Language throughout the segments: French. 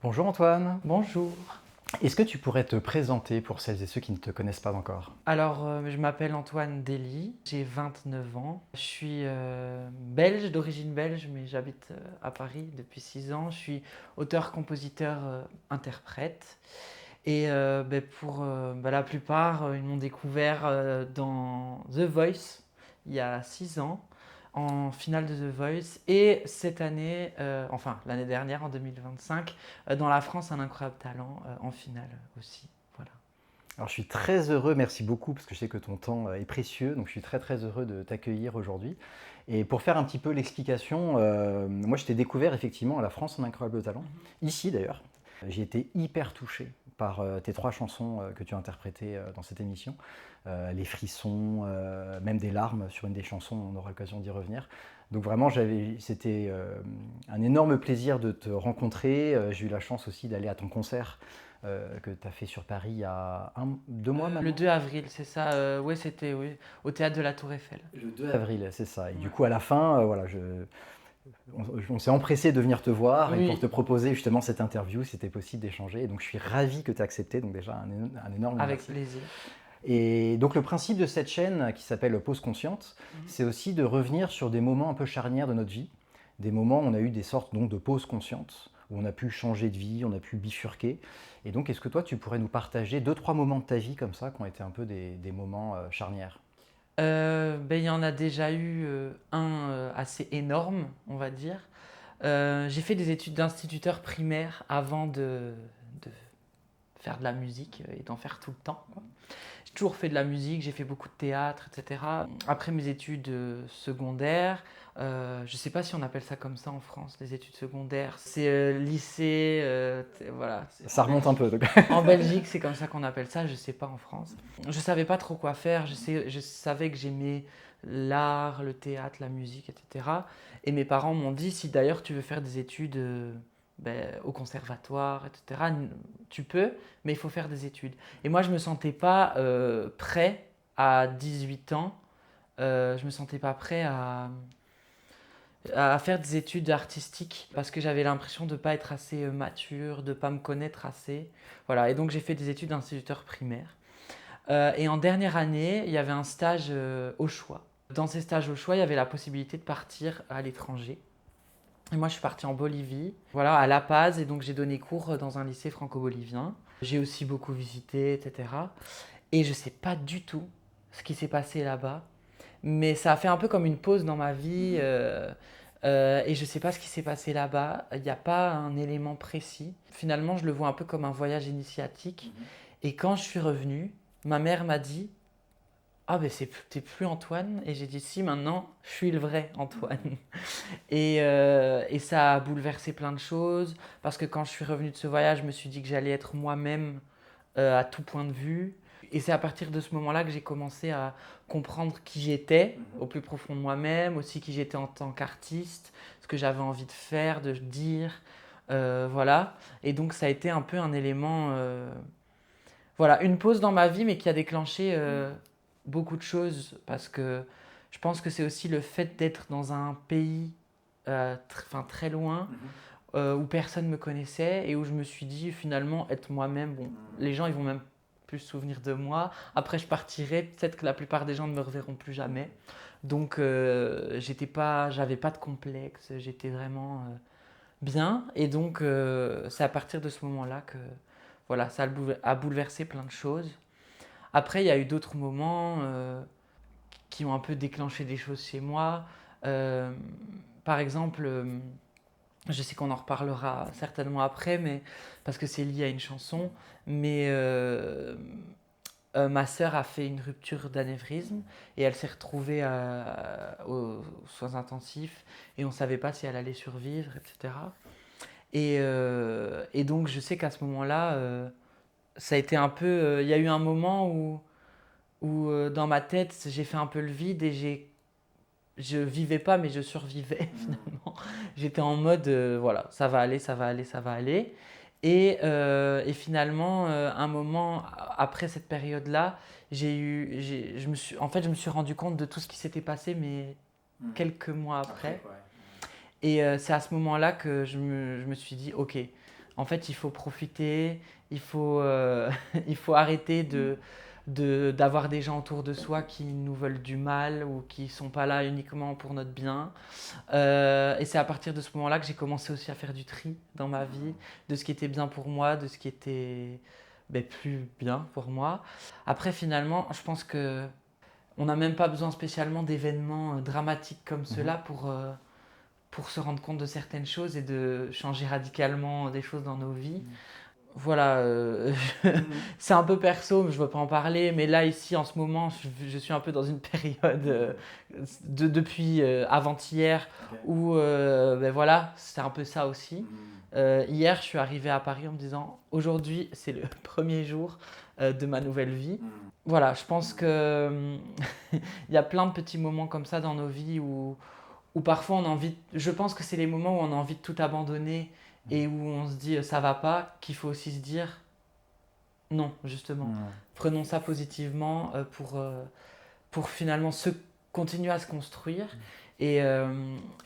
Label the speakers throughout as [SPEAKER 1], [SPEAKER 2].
[SPEAKER 1] Bonjour Antoine,
[SPEAKER 2] Bonjour.
[SPEAKER 1] est-ce que tu pourrais te présenter pour celles et ceux qui ne te connaissent pas encore?
[SPEAKER 2] Je m'appelle Antoine Dely, j'ai 29 ans. Je suis belge, d'origine belge, mais j'habite à Paris depuis 6 ans. Je suis auteur, compositeur, interprète. La plupart, ils m'ont découvert dans The Voice il y a 6 ans, en finale de The Voice. Et cette année, l'année dernière, en 2025, dans La France, un incroyable talent, en finale aussi. Voilà.
[SPEAKER 1] Alors je suis très heureux, merci beaucoup parce que je sais que ton temps est précieux, donc je suis très très heureux de t'accueillir aujourd'hui. Et pour faire un petit peu l'explication, moi je t'ai découvert effectivement à la France en incroyable talent, ici d'ailleurs. J'ai été hyper touché par tes trois chansons que tu as interprétées dans cette émission. Les frissons, même des larmes sur une des chansons, on aura l'occasion d'y revenir. Donc vraiment, c'était un énorme plaisir de te rencontrer. J'ai eu la chance aussi d'aller à ton concert que tu as fait sur Paris il y a 2 mois
[SPEAKER 2] Le
[SPEAKER 1] maintenant.
[SPEAKER 2] 2 avril, c'est ça. Ouais, c'était oui, au théâtre de la Tour Eiffel.
[SPEAKER 1] Le 2 avril, c'est ça. Et du
[SPEAKER 2] Ouais.
[SPEAKER 1] coup, à la fin, on s'est empressé de venir te voir et pour te
[SPEAKER 2] Oui,
[SPEAKER 1] proposer justement cette interview, si c'était possible d'échanger. Et donc, je suis ravi que tu aies accepté. Donc, déjà, un énorme
[SPEAKER 2] avec
[SPEAKER 1] merci.
[SPEAKER 2] plaisir.
[SPEAKER 1] Et donc, le principe de cette chaîne qui s'appelle Pause Consciente, c'est aussi de revenir sur des moments un peu charnières de notre vie. Des moments où on a eu des sortes donc, de pauses conscientes, où on a pu changer de vie, on a pu bifurquer. Et donc, est-ce que toi, tu pourrais nous partager 2, 3 moments de ta vie comme ça, qui ont été un peu des moments charnières?
[SPEAKER 2] Il y en a déjà eu un assez énorme, on va dire. J'ai fait des études d'instituteur primaire avant de faire de la musique et d'en faire tout le temps, quoi. J'ai toujours fait de la musique, j'ai fait beaucoup de théâtre, etc. Après mes études secondaires, je ne sais pas si on appelle ça comme ça en France, les études secondaires. C'est lycée, voilà.
[SPEAKER 1] Ça remonte un peu. Donc.
[SPEAKER 2] En Belgique, c'est comme ça qu'on appelle ça, je ne sais pas en France. Je ne savais pas trop quoi faire, je savais que j'aimais l'art, le théâtre, la musique, etc. Et mes parents m'ont dit, si d'ailleurs tu veux faire des études au conservatoire, etc., tu peux, mais il faut faire des études. Et moi, je ne me sentais pas prêt à 18 ans, je ne me sentais pas prêt à faire des études artistiques parce que j'avais l'impression de ne pas être assez mature, de ne pas me connaître assez. Voilà, et donc j'ai fait des études d'instituteur primaire. Et en dernière année, il y avait un stage au choix. Dans ces stages au choix, il y avait la possibilité de partir à l'étranger. Et moi, je suis partie en Bolivie, voilà, à La Paz, et donc j'ai donné cours dans un lycée franco-bolivien. J'ai aussi beaucoup visité, etc. Et je ne sais pas du tout ce qui s'est passé là-bas, mais ça a fait un peu comme une pause dans ma vie. Et je ne sais pas ce qui s'est passé là-bas. Il n'y a pas un élément précis. Finalement, je le vois un peu comme un voyage initiatique. Et quand je suis revenue, ma mère m'a dit: ah, ben t'es plus Antoine. Et j'ai dit: si, maintenant, je suis le vrai Antoine. Et ça a bouleversé plein de choses. Parce que quand je suis revenue de ce voyage, je me suis dit que j'allais être moi-même à tout point de vue. Et c'est à partir de ce moment-là que j'ai commencé à comprendre qui j'étais au plus profond de moi-même, aussi qui j'étais en tant qu'artiste, ce que j'avais envie de faire, de dire. Voilà. Et donc ça a été un peu un élément, voilà, une pause dans ma vie, mais qui a déclenché beaucoup de choses. Parce que je pense que c'est aussi le fait d'être dans un pays très loin, où personne me connaissait et où je me suis dit finalement être moi-même, bon, les gens ils vont même plus se souvenir de moi. Après je partirai, peut-être que la plupart des gens ne me reverront plus jamais. Donc j'avais pas de complexe, j'étais vraiment bien. Et donc c'est à partir de ce moment-là que voilà, ça a bouleversé plein de choses. Après il y a eu d'autres moments qui ont un peu déclenché des choses chez moi. Euh, Par exemple, je sais qu'on en reparlera certainement après, mais parce que c'est lié à une chanson. Mais ma sœur a fait une rupture d'anévrisme et elle s'est retrouvée aux soins intensifs et on ne savait pas si elle allait survivre, etc. Et donc je sais qu'à ce moment-là, ça a été un peu. Il y a eu un moment où dans ma tête, j'ai fait un peu le vide et je vivais pas, mais je survivais finalement. J'étais en mode, voilà, ça va aller, ça va aller, ça va aller. Et finalement, un moment après cette période-là, en fait, je me suis rendu compte de tout ce qui s'était passé, mais quelques mois après.
[SPEAKER 1] Après, quoi.
[SPEAKER 2] Et c'est à ce moment-là que je me suis dit, ok, en fait, il faut profiter, il faut arrêter d'avoir des gens autour de soi qui nous veulent du mal ou qui ne sont pas là uniquement pour notre bien. Et c'est à partir de ce moment-là que j'ai commencé aussi à faire du tri dans ma vie, de ce qui était bien pour moi, de ce qui était plus bien pour moi. Après, finalement, je pense que on n'a même pas besoin spécialement d'événements dramatiques comme ceux-là pour se rendre compte de certaines choses et de changer radicalement des choses dans nos vies. Voilà, c'est un peu perso, mais je ne veux pas en parler. Mais là, ici, en ce moment, je suis un peu dans une période depuis avant-hier où, voilà, c'est un peu ça aussi. Hier, je suis arrivé à Paris en me disant, aujourd'hui, c'est le premier jour de ma nouvelle vie. Voilà, je pense que il y a plein de petits moments comme ça dans nos vies où parfois on a envie, je pense que c'est les moments où on a envie de tout abandonner et où on se dit ça va pas, qu'il faut aussi se dire non, justement. Prenons ça positivement pour finalement continuer à se construire. Et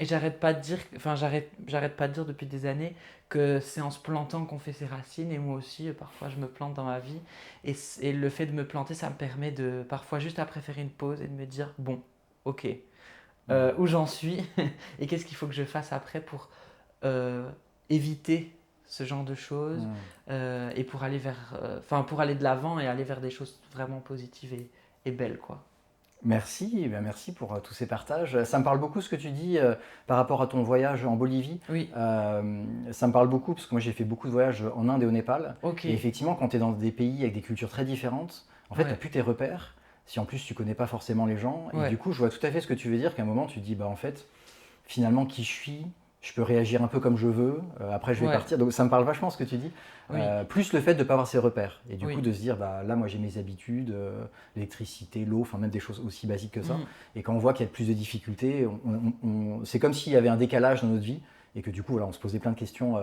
[SPEAKER 2] j'arrête pas de dire, enfin j'arrête pas de dire depuis des années que c'est en se plantant qu'on fait ses racines. Et moi aussi, parfois je me plante dans ma vie. Et le fait de me planter, ça me permet de parfois juste après faire une pause et de me dire bon, ok, où j'en suis et qu'est-ce qu'il faut que je fasse après pour éviter ce genre de choses et pour aller pour aller de l'avant et aller vers des choses vraiment positives et belles, quoi.
[SPEAKER 1] Merci, merci pour tous ces partages. Ça me parle beaucoup ce que tu dis par rapport à ton voyage en Bolivie.
[SPEAKER 2] Oui.
[SPEAKER 1] Ça me parle beaucoup parce que moi j'ai fait beaucoup de voyages en Inde et au Népal.
[SPEAKER 2] Ok.
[SPEAKER 1] Et effectivement, quand tu es dans des pays avec des cultures très différentes, en fait, tu n'as plus tes repères. Si en plus tu connais pas forcément les gens. Et du coup, je vois tout à fait ce que tu veux dire, qu'à un moment tu te dis, en fait, finalement, qui je suis, je peux réagir un peu comme je veux, après je vais partir. Donc ça me parle vachement ce que tu dis. Plus le fait de ne pas avoir ses repères. Et du coup de se dire, là moi j'ai mes habitudes, l'électricité, l'eau, enfin même des choses aussi basiques que ça. Et quand on voit qu'il y a plus de difficultés, c'est comme s'il y avait un décalage dans notre vie. Et que du coup, voilà, on se posait plein de questions.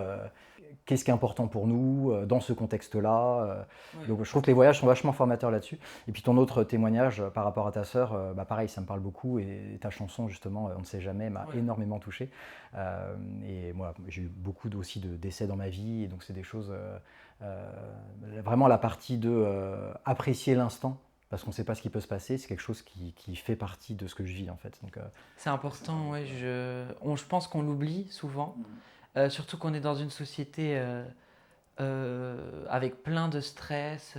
[SPEAKER 1] Qu'est-ce qui est important pour nous dans ce contexte-là. Donc je trouve que les voyages sont vachement formateurs là-dessus. Et puis ton autre témoignage par rapport à ta sœur, pareil, ça me parle beaucoup. Et ta chanson, justement, On ne sait jamais, m'a énormément touché. Et moi, j'ai eu beaucoup aussi de décès dans ma vie. Et donc c'est des choses... vraiment la partie de apprécier l'instant. Parce qu'on ne sait pas ce qui peut se passer, c'est quelque chose qui fait partie de ce que je vis en fait. Donc,
[SPEAKER 2] c'est important, ouais. Je pense qu'on l'oublie souvent. Surtout qu'on est dans une société avec plein de stress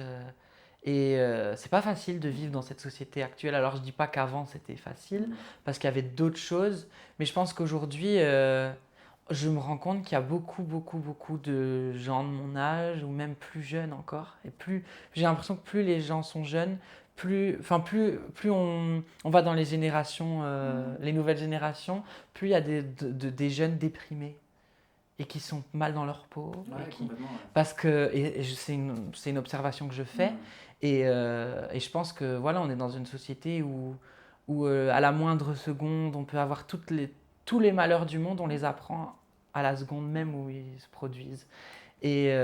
[SPEAKER 2] et c'est pas facile de vivre dans cette société actuelle. Alors je dis pas qu'avant c'était facile parce qu'il y avait d'autres choses, mais je pense qu'aujourd'hui je me rends compte qu'il y a beaucoup de gens de mon âge ou même plus jeunes encore. Et j'ai l'impression que plus les gens sont jeunes, plus on va dans les générations, les nouvelles générations, plus il y a des jeunes déprimés et qui sont mal dans leur peau. Parce que, c'est une observation que je fais, et je pense que voilà, on est dans une société où à la moindre seconde, on peut avoir tous les malheurs du monde, on les apprend à la seconde même où ils se produisent. Et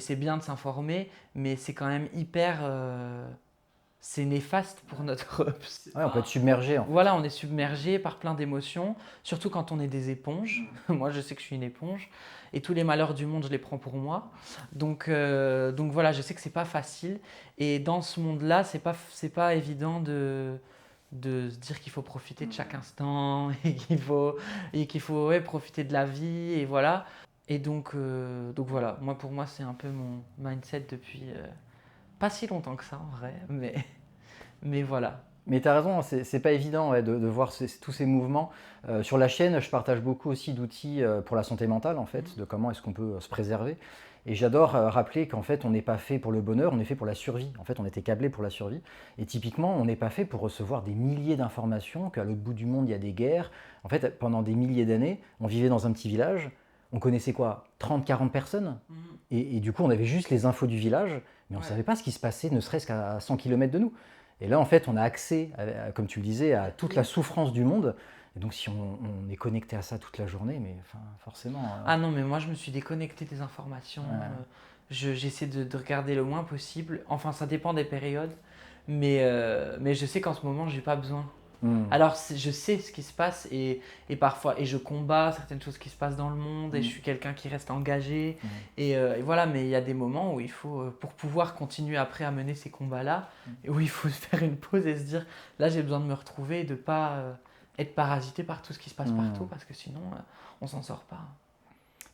[SPEAKER 2] c'est bien de s'informer, mais c'est quand même hyper... c'est néfaste pour notre...
[SPEAKER 1] on peut être submergé.
[SPEAKER 2] Voilà, on est submergé par plein d'émotions, surtout quand on est des éponges. Moi, je sais que je suis une éponge et tous les malheurs du monde, je les prends pour moi. Donc voilà, je sais que c'est pas facile. Et dans ce monde-là, c'est pas évident de se dire qu'il faut profiter de chaque instant et qu'il faut profiter de la vie et voilà. Et donc voilà, pour moi, c'est un peu mon mindset depuis pas si longtemps que ça en vrai, mais voilà.
[SPEAKER 1] Mais tu as raison, c'est pas évident de voir tous ces mouvements. Sur la chaîne, je partage beaucoup aussi d'outils pour la santé mentale, en fait, de comment est-ce qu'on peut se préserver. Et j'adore rappeler qu'en fait, on n'est pas fait pour le bonheur, on est fait pour la survie. En fait, on était câblé pour la survie. Et typiquement, on n'est pas fait pour recevoir des milliers d'informations, qu'à l'autre bout du monde, il y a des guerres. En fait, pendant des milliers d'années, on vivait dans un petit village. On connaissait quoi 30, 40 personnes et du coup, on avait juste les infos du village, mais on ne savait pas ce qui se passait, ne serait-ce qu'à 100 km de nous. Et là, en fait, on a accès, comme tu le disais, à toute la souffrance du monde. Et donc, si on est connecté à ça toute la journée, mais forcément...
[SPEAKER 2] Ah non, mais moi, je me suis déconnecté des informations. J'essaie de regarder le moins possible. Enfin, ça dépend des périodes. Mais je sais qu'en ce moment, j'ai pas besoin
[SPEAKER 1] Hmm.
[SPEAKER 2] Alors, je sais ce qui se passe et parfois, et je combats certaines choses qui se passent dans le monde et je suis quelqu'un qui reste engagé.
[SPEAKER 1] Hmm.
[SPEAKER 2] Et voilà, mais il y a des moments où il faut, pour pouvoir continuer après à mener ces combats-là, et où il faut se faire une pause et se dire, là, j'ai besoin de me retrouver et de ne pas être parasité par tout ce qui se passe partout
[SPEAKER 1] Hmm.
[SPEAKER 2] parce que sinon, on s'en sort pas.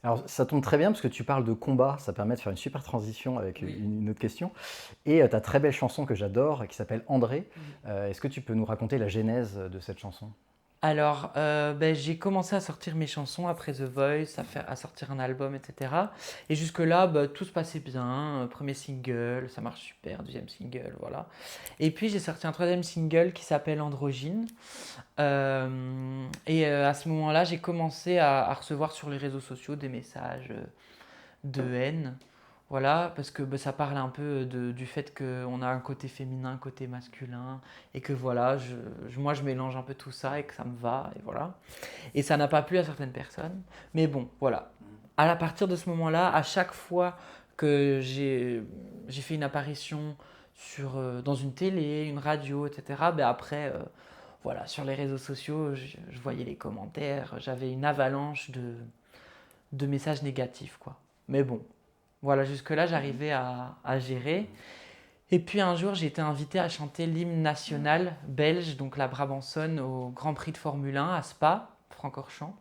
[SPEAKER 1] Alors, ça tombe très bien parce que tu parles de combat, ça permet de faire une super transition avec
[SPEAKER 2] Oui.
[SPEAKER 1] une autre question. Et ta très belle chanson que j'adore, qui s'appelle André.
[SPEAKER 2] Oui.
[SPEAKER 1] Est-ce que tu peux nous raconter la genèse de cette chanson?
[SPEAKER 2] Alors, j'ai commencé à sortir mes chansons après The Voice, à sortir un album, etc. Et jusque-là, tout se passait bien. Premier single, ça marche super. Deuxième single, voilà. Et puis, j'ai sorti un troisième single qui s'appelle Androgyne. À ce moment-là, j'ai commencé à recevoir sur les réseaux sociaux des messages de haine. Voilà, parce que ça parle un peu du fait qu'on a un côté féminin, un côté masculin, et que voilà, moi je mélange un peu tout ça et que ça me va, et voilà. Et ça n'a pas plu à certaines personnes. Mais bon, voilà. À partir de ce moment-là, à chaque fois que j'ai fait une apparition dans une télé, une radio, etc., après, voilà, sur les réseaux sociaux, je voyais les commentaires, j'avais une avalanche de messages négatifs, quoi. Mais bon, voilà, jusque-là, j'arrivais à gérer. Et puis un jour, j'ai été invité à chanter l'hymne national belge, donc la Brabançonne, au Grand Prix de Formule 1 à Spa, Francorchamps.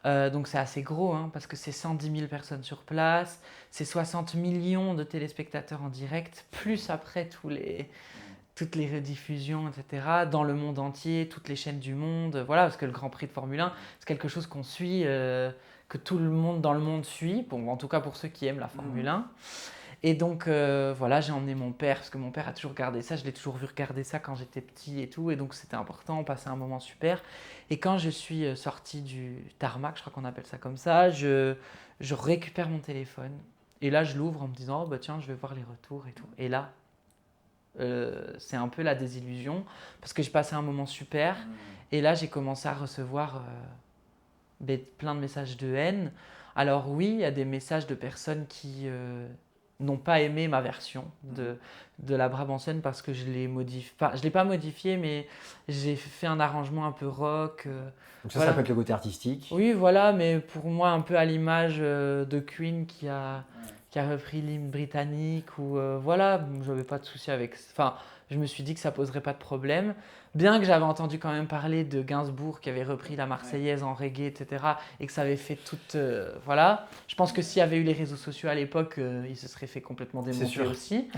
[SPEAKER 2] Donc c'est assez gros, hein, parce que c'est 110 000 personnes sur place, c'est 60 millions de téléspectateurs en direct, plus après toutes les rediffusions, etc., dans le monde entier, toutes les chaînes du monde. Voilà, parce que le Grand Prix de Formule 1, c'est quelque chose qu'on suit, que tout le monde dans le monde suit, bon, en tout cas pour ceux qui aiment la Formule 1. Et donc voilà, j'ai emmené mon père, parce que mon père a toujours regardé ça, je l'ai toujours vu regarder ça quand j'étais petit et tout, et donc c'était important, on passait un moment super. Et quand je suis sorti du tarmac, je crois qu'on appelle ça comme ça, je récupère mon téléphone, et là je l'ouvre en me disant, oh, bah tiens, je vais voir les retours et tout. Et là, c'est un peu la désillusion, parce que j'ai passé un moment super, et là j'ai commencé à recevoir plein de messages de haine. Alors oui, il y a des messages de personnes qui n'ont pas aimé ma version de la Brabançonne parce que je l'ai modifié. Enfin, je ne l'ai pas modifié, mais j'ai fait un arrangement un peu rock.
[SPEAKER 1] Donc ça
[SPEAKER 2] Voilà.
[SPEAKER 1] peut être le côté artistique.
[SPEAKER 2] Oui, voilà, mais pour moi, un peu à l'image de Queen qui a repris l'hymne britannique. Ou voilà, je n'avais pas de souci avec. Enfin, je me suis dit que ça poserait pas de problème. Bien que j'avais entendu quand même parler de Gainsbourg qui avait repris la Marseillaise en reggae, etc. Et que ça avait fait toute. Voilà. Je pense que s'il y avait eu les réseaux sociaux à l'époque, il se serait fait complètement
[SPEAKER 1] C'est
[SPEAKER 2] démonter
[SPEAKER 1] sûr.
[SPEAKER 2] aussi.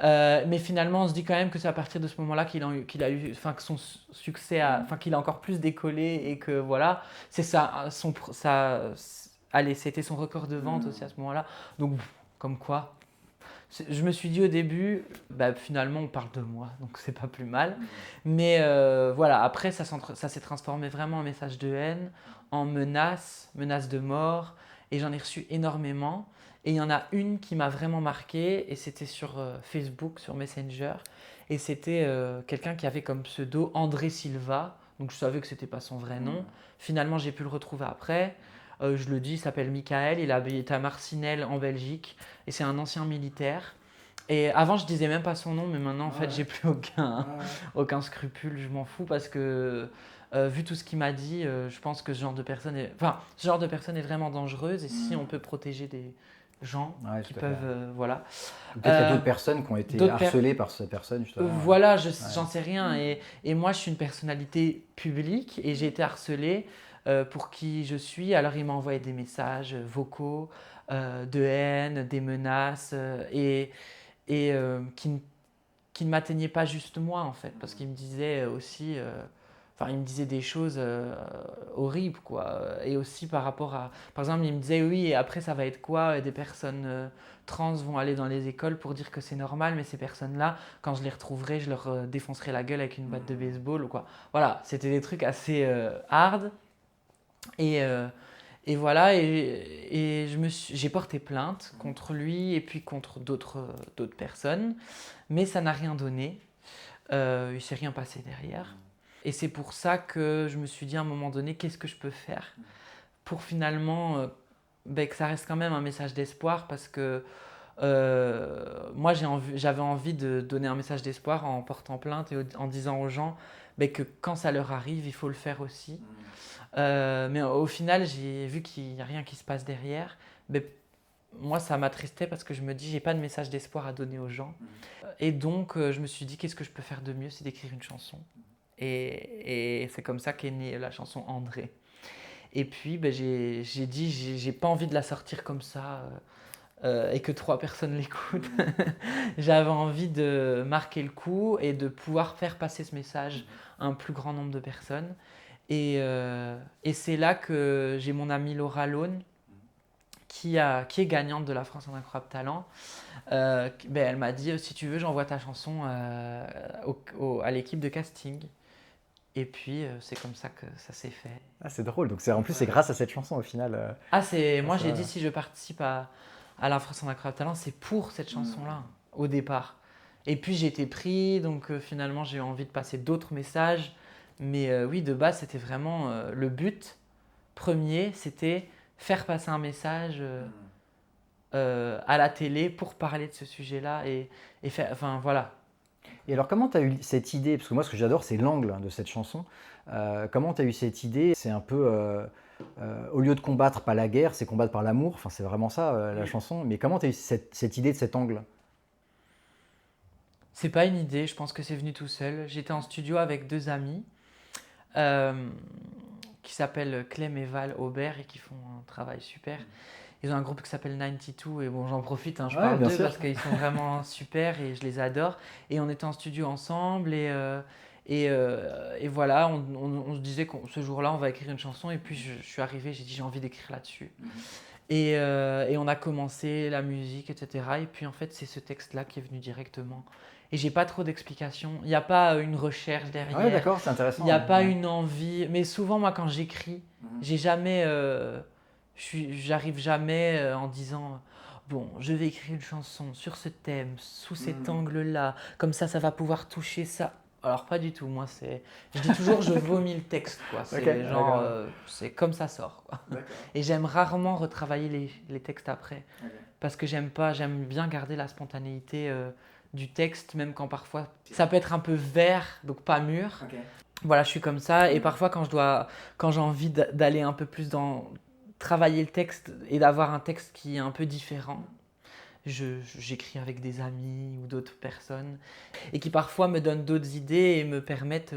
[SPEAKER 2] Mais finalement, on se dit quand même que c'est à partir de ce moment-là qu'il a eu, enfin que son succès, enfin qu'il a encore plus décollé et que voilà, c'est ça, allez, c'était son record de vente aussi à ce moment-là. Donc, comme quoi, je me suis dit au début, finalement, on parle de moi, donc c'est pas plus mal. Mais voilà, après, ça s'est transformé vraiment en message de haine, en menace de mort, et j'en ai reçu énormément. Et il y en a une qui m'a vraiment marqué, et c'était sur Facebook, sur Messenger. Et c'était quelqu'un qui avait comme pseudo André Silva. Donc je savais que c'était pas son vrai nom. Finalement, j'ai pu le retrouver après. Je le dis, il s'appelle Michael, il habite à Marcinelle en Belgique. Et c'est un ancien militaire. Et avant, je disais même pas son nom, mais maintenant, en fait, j'ai plus aucun scrupule. Je m'en fous parce que, vu tout ce qu'il m'a dit, je pense que ce genre de personne est vraiment dangereuse. Et si on peut protéger des gens
[SPEAKER 1] Ouais,
[SPEAKER 2] qui
[SPEAKER 1] tout à fait.
[SPEAKER 2] peuvent, voilà.
[SPEAKER 1] Ou peut-être qu'il y a
[SPEAKER 2] Euh,
[SPEAKER 1] d'autres personnes qui ont été
[SPEAKER 2] d'autres per-
[SPEAKER 1] harcelées par cette personne, justement.
[SPEAKER 2] voilà, j'en sais rien. Et moi, je suis une personnalité publique et j'ai été harcelée pour qui je suis. Alors, il m'a envoyé des messages vocaux de haine, des menaces qui ne m'atteignaient pas juste moi, en fait, parce qu'il me disait aussi, enfin, il me disait des choses horribles, quoi. Et aussi par rapport à, par exemple, il me disait, oui, et après, ça va être quoi? Des personnes trans vont aller dans les écoles pour dire que c'est normal, mais ces personnes-là, quand je les retrouverai, je leur défoncerai la gueule avec une batte de baseball, ou quoi. Voilà, c'était des trucs assez hard. Et, euh, et voilà, et j'ai porté plainte contre lui et puis contre d'autres personnes, mais ça n'a rien donné. Il ne s'est rien passé derrière. Et c'est pour ça que je me suis dit à un moment donné, qu'est-ce que je peux faire pour finalement que ça reste quand même un message d'espoir parce que moi j'avais envie de donner un message d'espoir en portant plainte et en disant aux gens, ben, que quand ça leur arrive, il faut le faire aussi. Mais au final, j'ai vu qu'il n'y a rien qui se passe derrière. Ben, moi, ça m'attristait parce que je me dis, j'ai pas de message d'espoir à donner aux gens. Et donc, je me suis dit, qu'est-ce que je peux faire de mieux, c'est d'écrire une chanson. Et c'est comme ça qu'est née la chanson André. Et puis, ben, j'ai dit, j'ai pas envie de la sortir comme ça et que 3 personnes l'écoutent. J'avais envie de marquer le coup et de pouvoir faire passer ce message à un plus grand nombre de personnes. Et c'est là que j'ai mon amie Laura Lone, qui est gagnante de la France en incroyable talent. Ben, elle m'a dit, si tu veux, j'envoie ta chanson à l'équipe de casting. Et puis, c'est comme ça que ça s'est fait.
[SPEAKER 1] Ah, c'est drôle. Donc en plus, c'est grâce à cette chanson au final.
[SPEAKER 2] Moi,
[SPEAKER 1] ça
[SPEAKER 2] j'ai
[SPEAKER 1] va.
[SPEAKER 2] dit, si je participe à la France en incroyable talent, c'est pour cette chanson-là, au départ. Et puis, j'ai été pris, donc finalement, j'ai eu envie de passer d'autres messages. Mais oui, de base, c'était vraiment le but premier, c'était faire passer un message à la télé pour parler de ce sujet-là et faire, enfin voilà.
[SPEAKER 1] Et alors, comment tu as eu cette idée? Parce que moi, ce que j'adore, c'est l'angle de cette chanson. Comment tu as eu cette idée? C'est un peu, au lieu de combattre pas la guerre, c'est combattre par l'amour. Enfin, c'est vraiment ça, la chanson. Mais comment tu as eu cette idée de cet angle?
[SPEAKER 2] C'est pas une idée, je pense que c'est venu tout seul. J'étais en studio avec 2 amis euh, qui s'appellent Clem et Val Aubert et qui font un travail super. Ils ont un groupe qui s'appelle 92 et bon, j'en profite, je
[SPEAKER 1] Ouais,
[SPEAKER 2] parle
[SPEAKER 1] bien
[SPEAKER 2] d'eux
[SPEAKER 1] sûr.
[SPEAKER 2] parce qu'ils sont vraiment super et je les adore. Et on était en studio ensemble et voilà, on se disait que ce jour-là, on va écrire une chanson et puis je suis arrivé, j'ai dit j'ai envie d'écrire là-dessus. Et on a commencé la musique, etc. Et puis en fait, c'est ce texte-là qui est venu directement. Et j'ai pas trop d'explications. Il n'y a pas une recherche
[SPEAKER 1] Ouais,
[SPEAKER 2] derrière.
[SPEAKER 1] d'accord, c'est
[SPEAKER 2] Il
[SPEAKER 1] intéressant.
[SPEAKER 2] n'y a
[SPEAKER 1] Ouais.
[SPEAKER 2] pas
[SPEAKER 1] Ouais.
[SPEAKER 2] une envie. Mais souvent, moi, quand j'écris, j'ai jamais. J'arrive jamais en disant bon, je vais écrire une chanson sur ce thème, sous cet angle-là. Comme ça va pouvoir toucher ça. Alors, pas du tout. Moi, c'est. Je dis toujours, je vomis le texte, quoi. C'est
[SPEAKER 1] Ok,
[SPEAKER 2] genre.
[SPEAKER 1] d'accord.
[SPEAKER 2] C'est comme ça sort, quoi. Et j'aime rarement retravailler les textes après. Parce que j'aime bien garder la spontanéité du texte, même quand parfois ça peut être un peu vert, donc pas mûr. Voilà, je suis comme ça. Et parfois, quand j'ai envie d'aller un peu plus dans travailler le texte et d'avoir un texte qui est un peu différent, j'écris avec des amis ou d'autres personnes et qui parfois me donnent d'autres idées et me permettent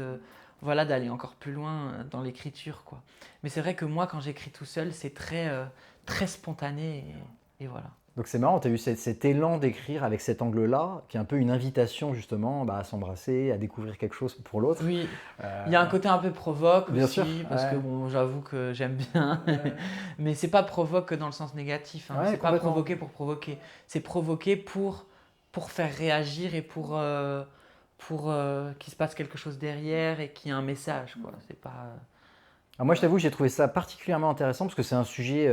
[SPEAKER 2] voilà, d'aller encore plus loin dans l'écriture, quoi. Mais c'est vrai que moi, quand j'écris tout seul, c'est très spontané et voilà.
[SPEAKER 1] Donc c'est marrant, tu as eu cet élan d'écrire avec cet angle-là, qui est un peu une invitation justement à s'embrasser, à découvrir quelque chose pour l'autre.
[SPEAKER 2] Oui,
[SPEAKER 1] Euh,
[SPEAKER 2] il y a un côté un peu provoque
[SPEAKER 1] Bien
[SPEAKER 2] aussi,
[SPEAKER 1] sûr,
[SPEAKER 2] parce que
[SPEAKER 1] ouais.
[SPEAKER 2] bon, j'avoue que j'aime bien, mais c'est pas provoque dans le sens négatif, hein.
[SPEAKER 1] Ouais,
[SPEAKER 2] C'est pas
[SPEAKER 1] complètement.
[SPEAKER 2] provoquer pour provoquer, c'est provoquer pour faire réagir et pour qu'il se passe quelque chose derrière et qu'il y ait un message, quoi. C'est pas...
[SPEAKER 1] Alors moi, je t'avoue, j'ai trouvé ça particulièrement intéressant parce que c'est un sujet,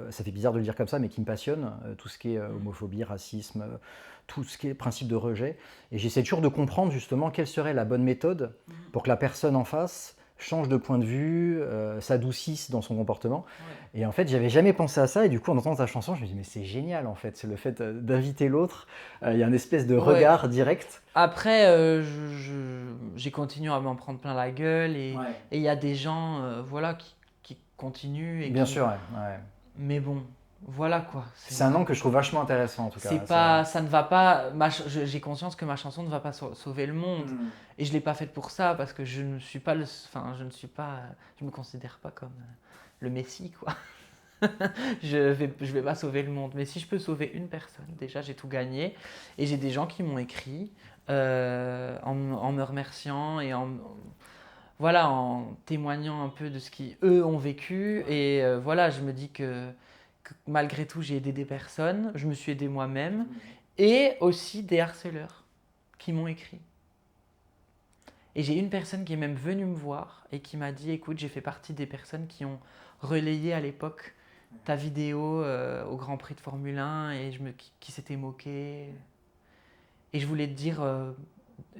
[SPEAKER 1] ça fait bizarre de le dire comme ça, mais qui me passionne, tout ce qui est homophobie, racisme, tout ce qui est principe de rejet. Et j'essaie toujours de comprendre justement quelle serait la bonne méthode pour que la personne en face change de point de vue, s'adoucisse dans son comportement.
[SPEAKER 2] Ouais.
[SPEAKER 1] Et en fait, j'avais jamais pensé à ça. Et du coup, en entendant ta chanson, je me dis, mais c'est génial en fait. C'est le fait d'inviter l'autre. Il y a une espèce de
[SPEAKER 2] Ouais.
[SPEAKER 1] regard direct.
[SPEAKER 2] Après, j'ai continué à m'en prendre plein la gueule et
[SPEAKER 1] Ouais.
[SPEAKER 2] il y a des gens voilà, qui continuent et
[SPEAKER 1] Bien
[SPEAKER 2] qui...
[SPEAKER 1] sûr, ouais. Ouais.
[SPEAKER 2] Mais bon, voilà quoi.
[SPEAKER 1] C'est un angle que je trouve vachement intéressant en tout cas.
[SPEAKER 2] C'est pas, ça ne va pas. J'ai conscience que ma chanson ne va pas sauver le monde et je l'ai pas faite pour ça parce que je ne suis pas enfin, je me considère pas comme le Messie, quoi. Je vais pas sauver le monde, mais si je peux sauver une personne, déjà j'ai tout gagné. Et j'ai des gens qui m'ont écrit en me remerciant et voilà, en témoignant un peu de ce qu'eux ont vécu. Et voilà, je me dis que malgré tout, j'ai aidé des personnes, je me suis aidé moi-même, et aussi des harceleurs qui m'ont écrit. Et j'ai une personne qui est même venue me voir et qui m'a dit, écoute, j'ai fait partie des personnes qui ont relayé à l'époque ta vidéo au Grand Prix de Formule 1 et qui s'était moqué. Et je voulais te dire,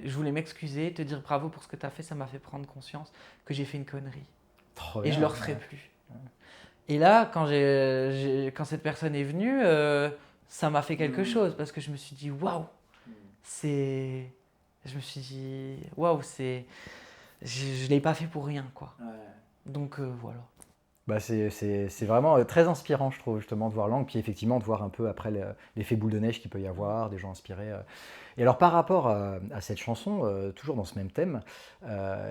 [SPEAKER 2] je voulais m'excuser, te dire bravo pour ce que tu as fait, ça m'a fait prendre conscience que j'ai fait une connerie.
[SPEAKER 1] Trop
[SPEAKER 2] Et
[SPEAKER 1] bien,
[SPEAKER 2] je ne le referai plus. Et là, quand cette personne est venue, ça m'a fait quelque chose parce que je me suis dit, waouh, je me suis dit, waouh, je l'ai pas fait pour rien, quoi. Donc voilà.
[SPEAKER 1] Bah, c'est vraiment très inspirant, je trouve, justement, de voir l'angle, puis effectivement de voir un peu après l'effet boule de neige qu'il peut y avoir, des gens inspirés. Et alors par rapport à cette chanson, toujours dans ce même thème,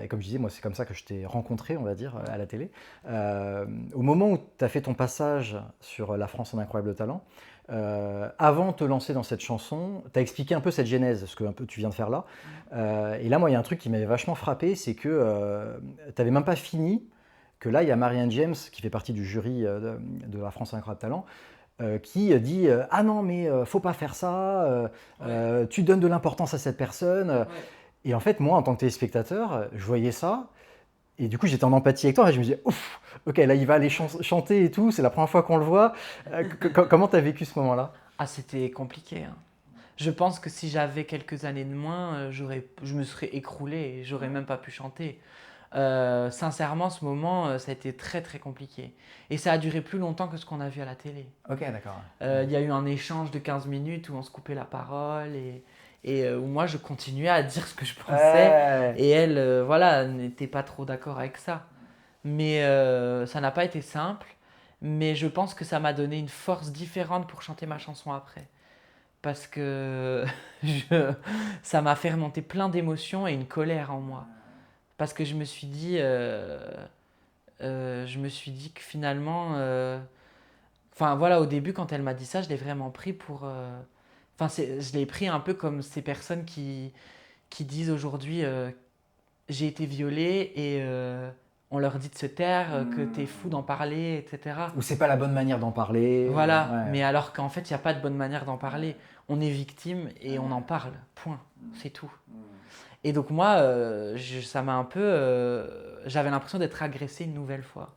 [SPEAKER 1] et comme je disais, moi c'est comme ça que je t'ai rencontré, on va dire, à la télé, au moment où tu as fait ton passage sur La France en incroyable talent, avant de te lancer dans cette chanson, tu as expliqué un peu cette genèse, ce que un peu tu viens de faire là. Et là, moi, il y a un truc qui m'avait vachement frappé, c'est que tu n'avais même pas fini, que là, il y a Marianne James, qui fait partie du jury de La France incroyable talent, qui dit ah non mais faut pas faire ça, tu donnes de l'importance à cette personne. Et en fait moi en tant que téléspectateur je voyais ça et du coup j'étais en empathie avec toi et je me disais ouf ok là il va aller chanter et tout, c'est la première fois qu'on le voit. Comment t'as vécu ce moment-là?
[SPEAKER 2] Ah, c'était compliqué, hein. Je pense que si j'avais quelques années de moins, je me serais écroulé et j'aurais même pas pu chanter. Sincèrement, ce moment, ça a été très très compliqué. Et ça a duré plus longtemps que ce qu'on a vu à la télé.
[SPEAKER 1] Ok d'accord.
[SPEAKER 2] Il y a eu un échange de 15 minutes où on se coupait la parole et où moi je continuais à dire ce que je pensais et elle, voilà, n'était pas trop d'accord avec ça. Mais ça n'a pas été simple, mais je pense que ça m'a donné une force différente pour chanter ma chanson après. Parce que je- ça m'a fait remonter plein d'émotions et une colère en moi. Parce que je me suis dit que finalement, enfin voilà, au début quand elle m'a dit ça, je l'ai vraiment pris pour, enfin je l'ai pris un peu comme ces personnes qui disent aujourd'hui, j'ai été violée et on leur dit de se taire, que t'es fou d'en parler, etc.
[SPEAKER 1] Ou c'est pas la bonne manière d'en parler.
[SPEAKER 2] Voilà,
[SPEAKER 1] Ouais.
[SPEAKER 2] mais alors qu'en fait, il n'y a pas de bonne manière d'en parler. On est victime et on en parle, point, c'est tout. Et donc moi, ça m'a un peu, j'avais l'impression d'être agressé une nouvelle fois.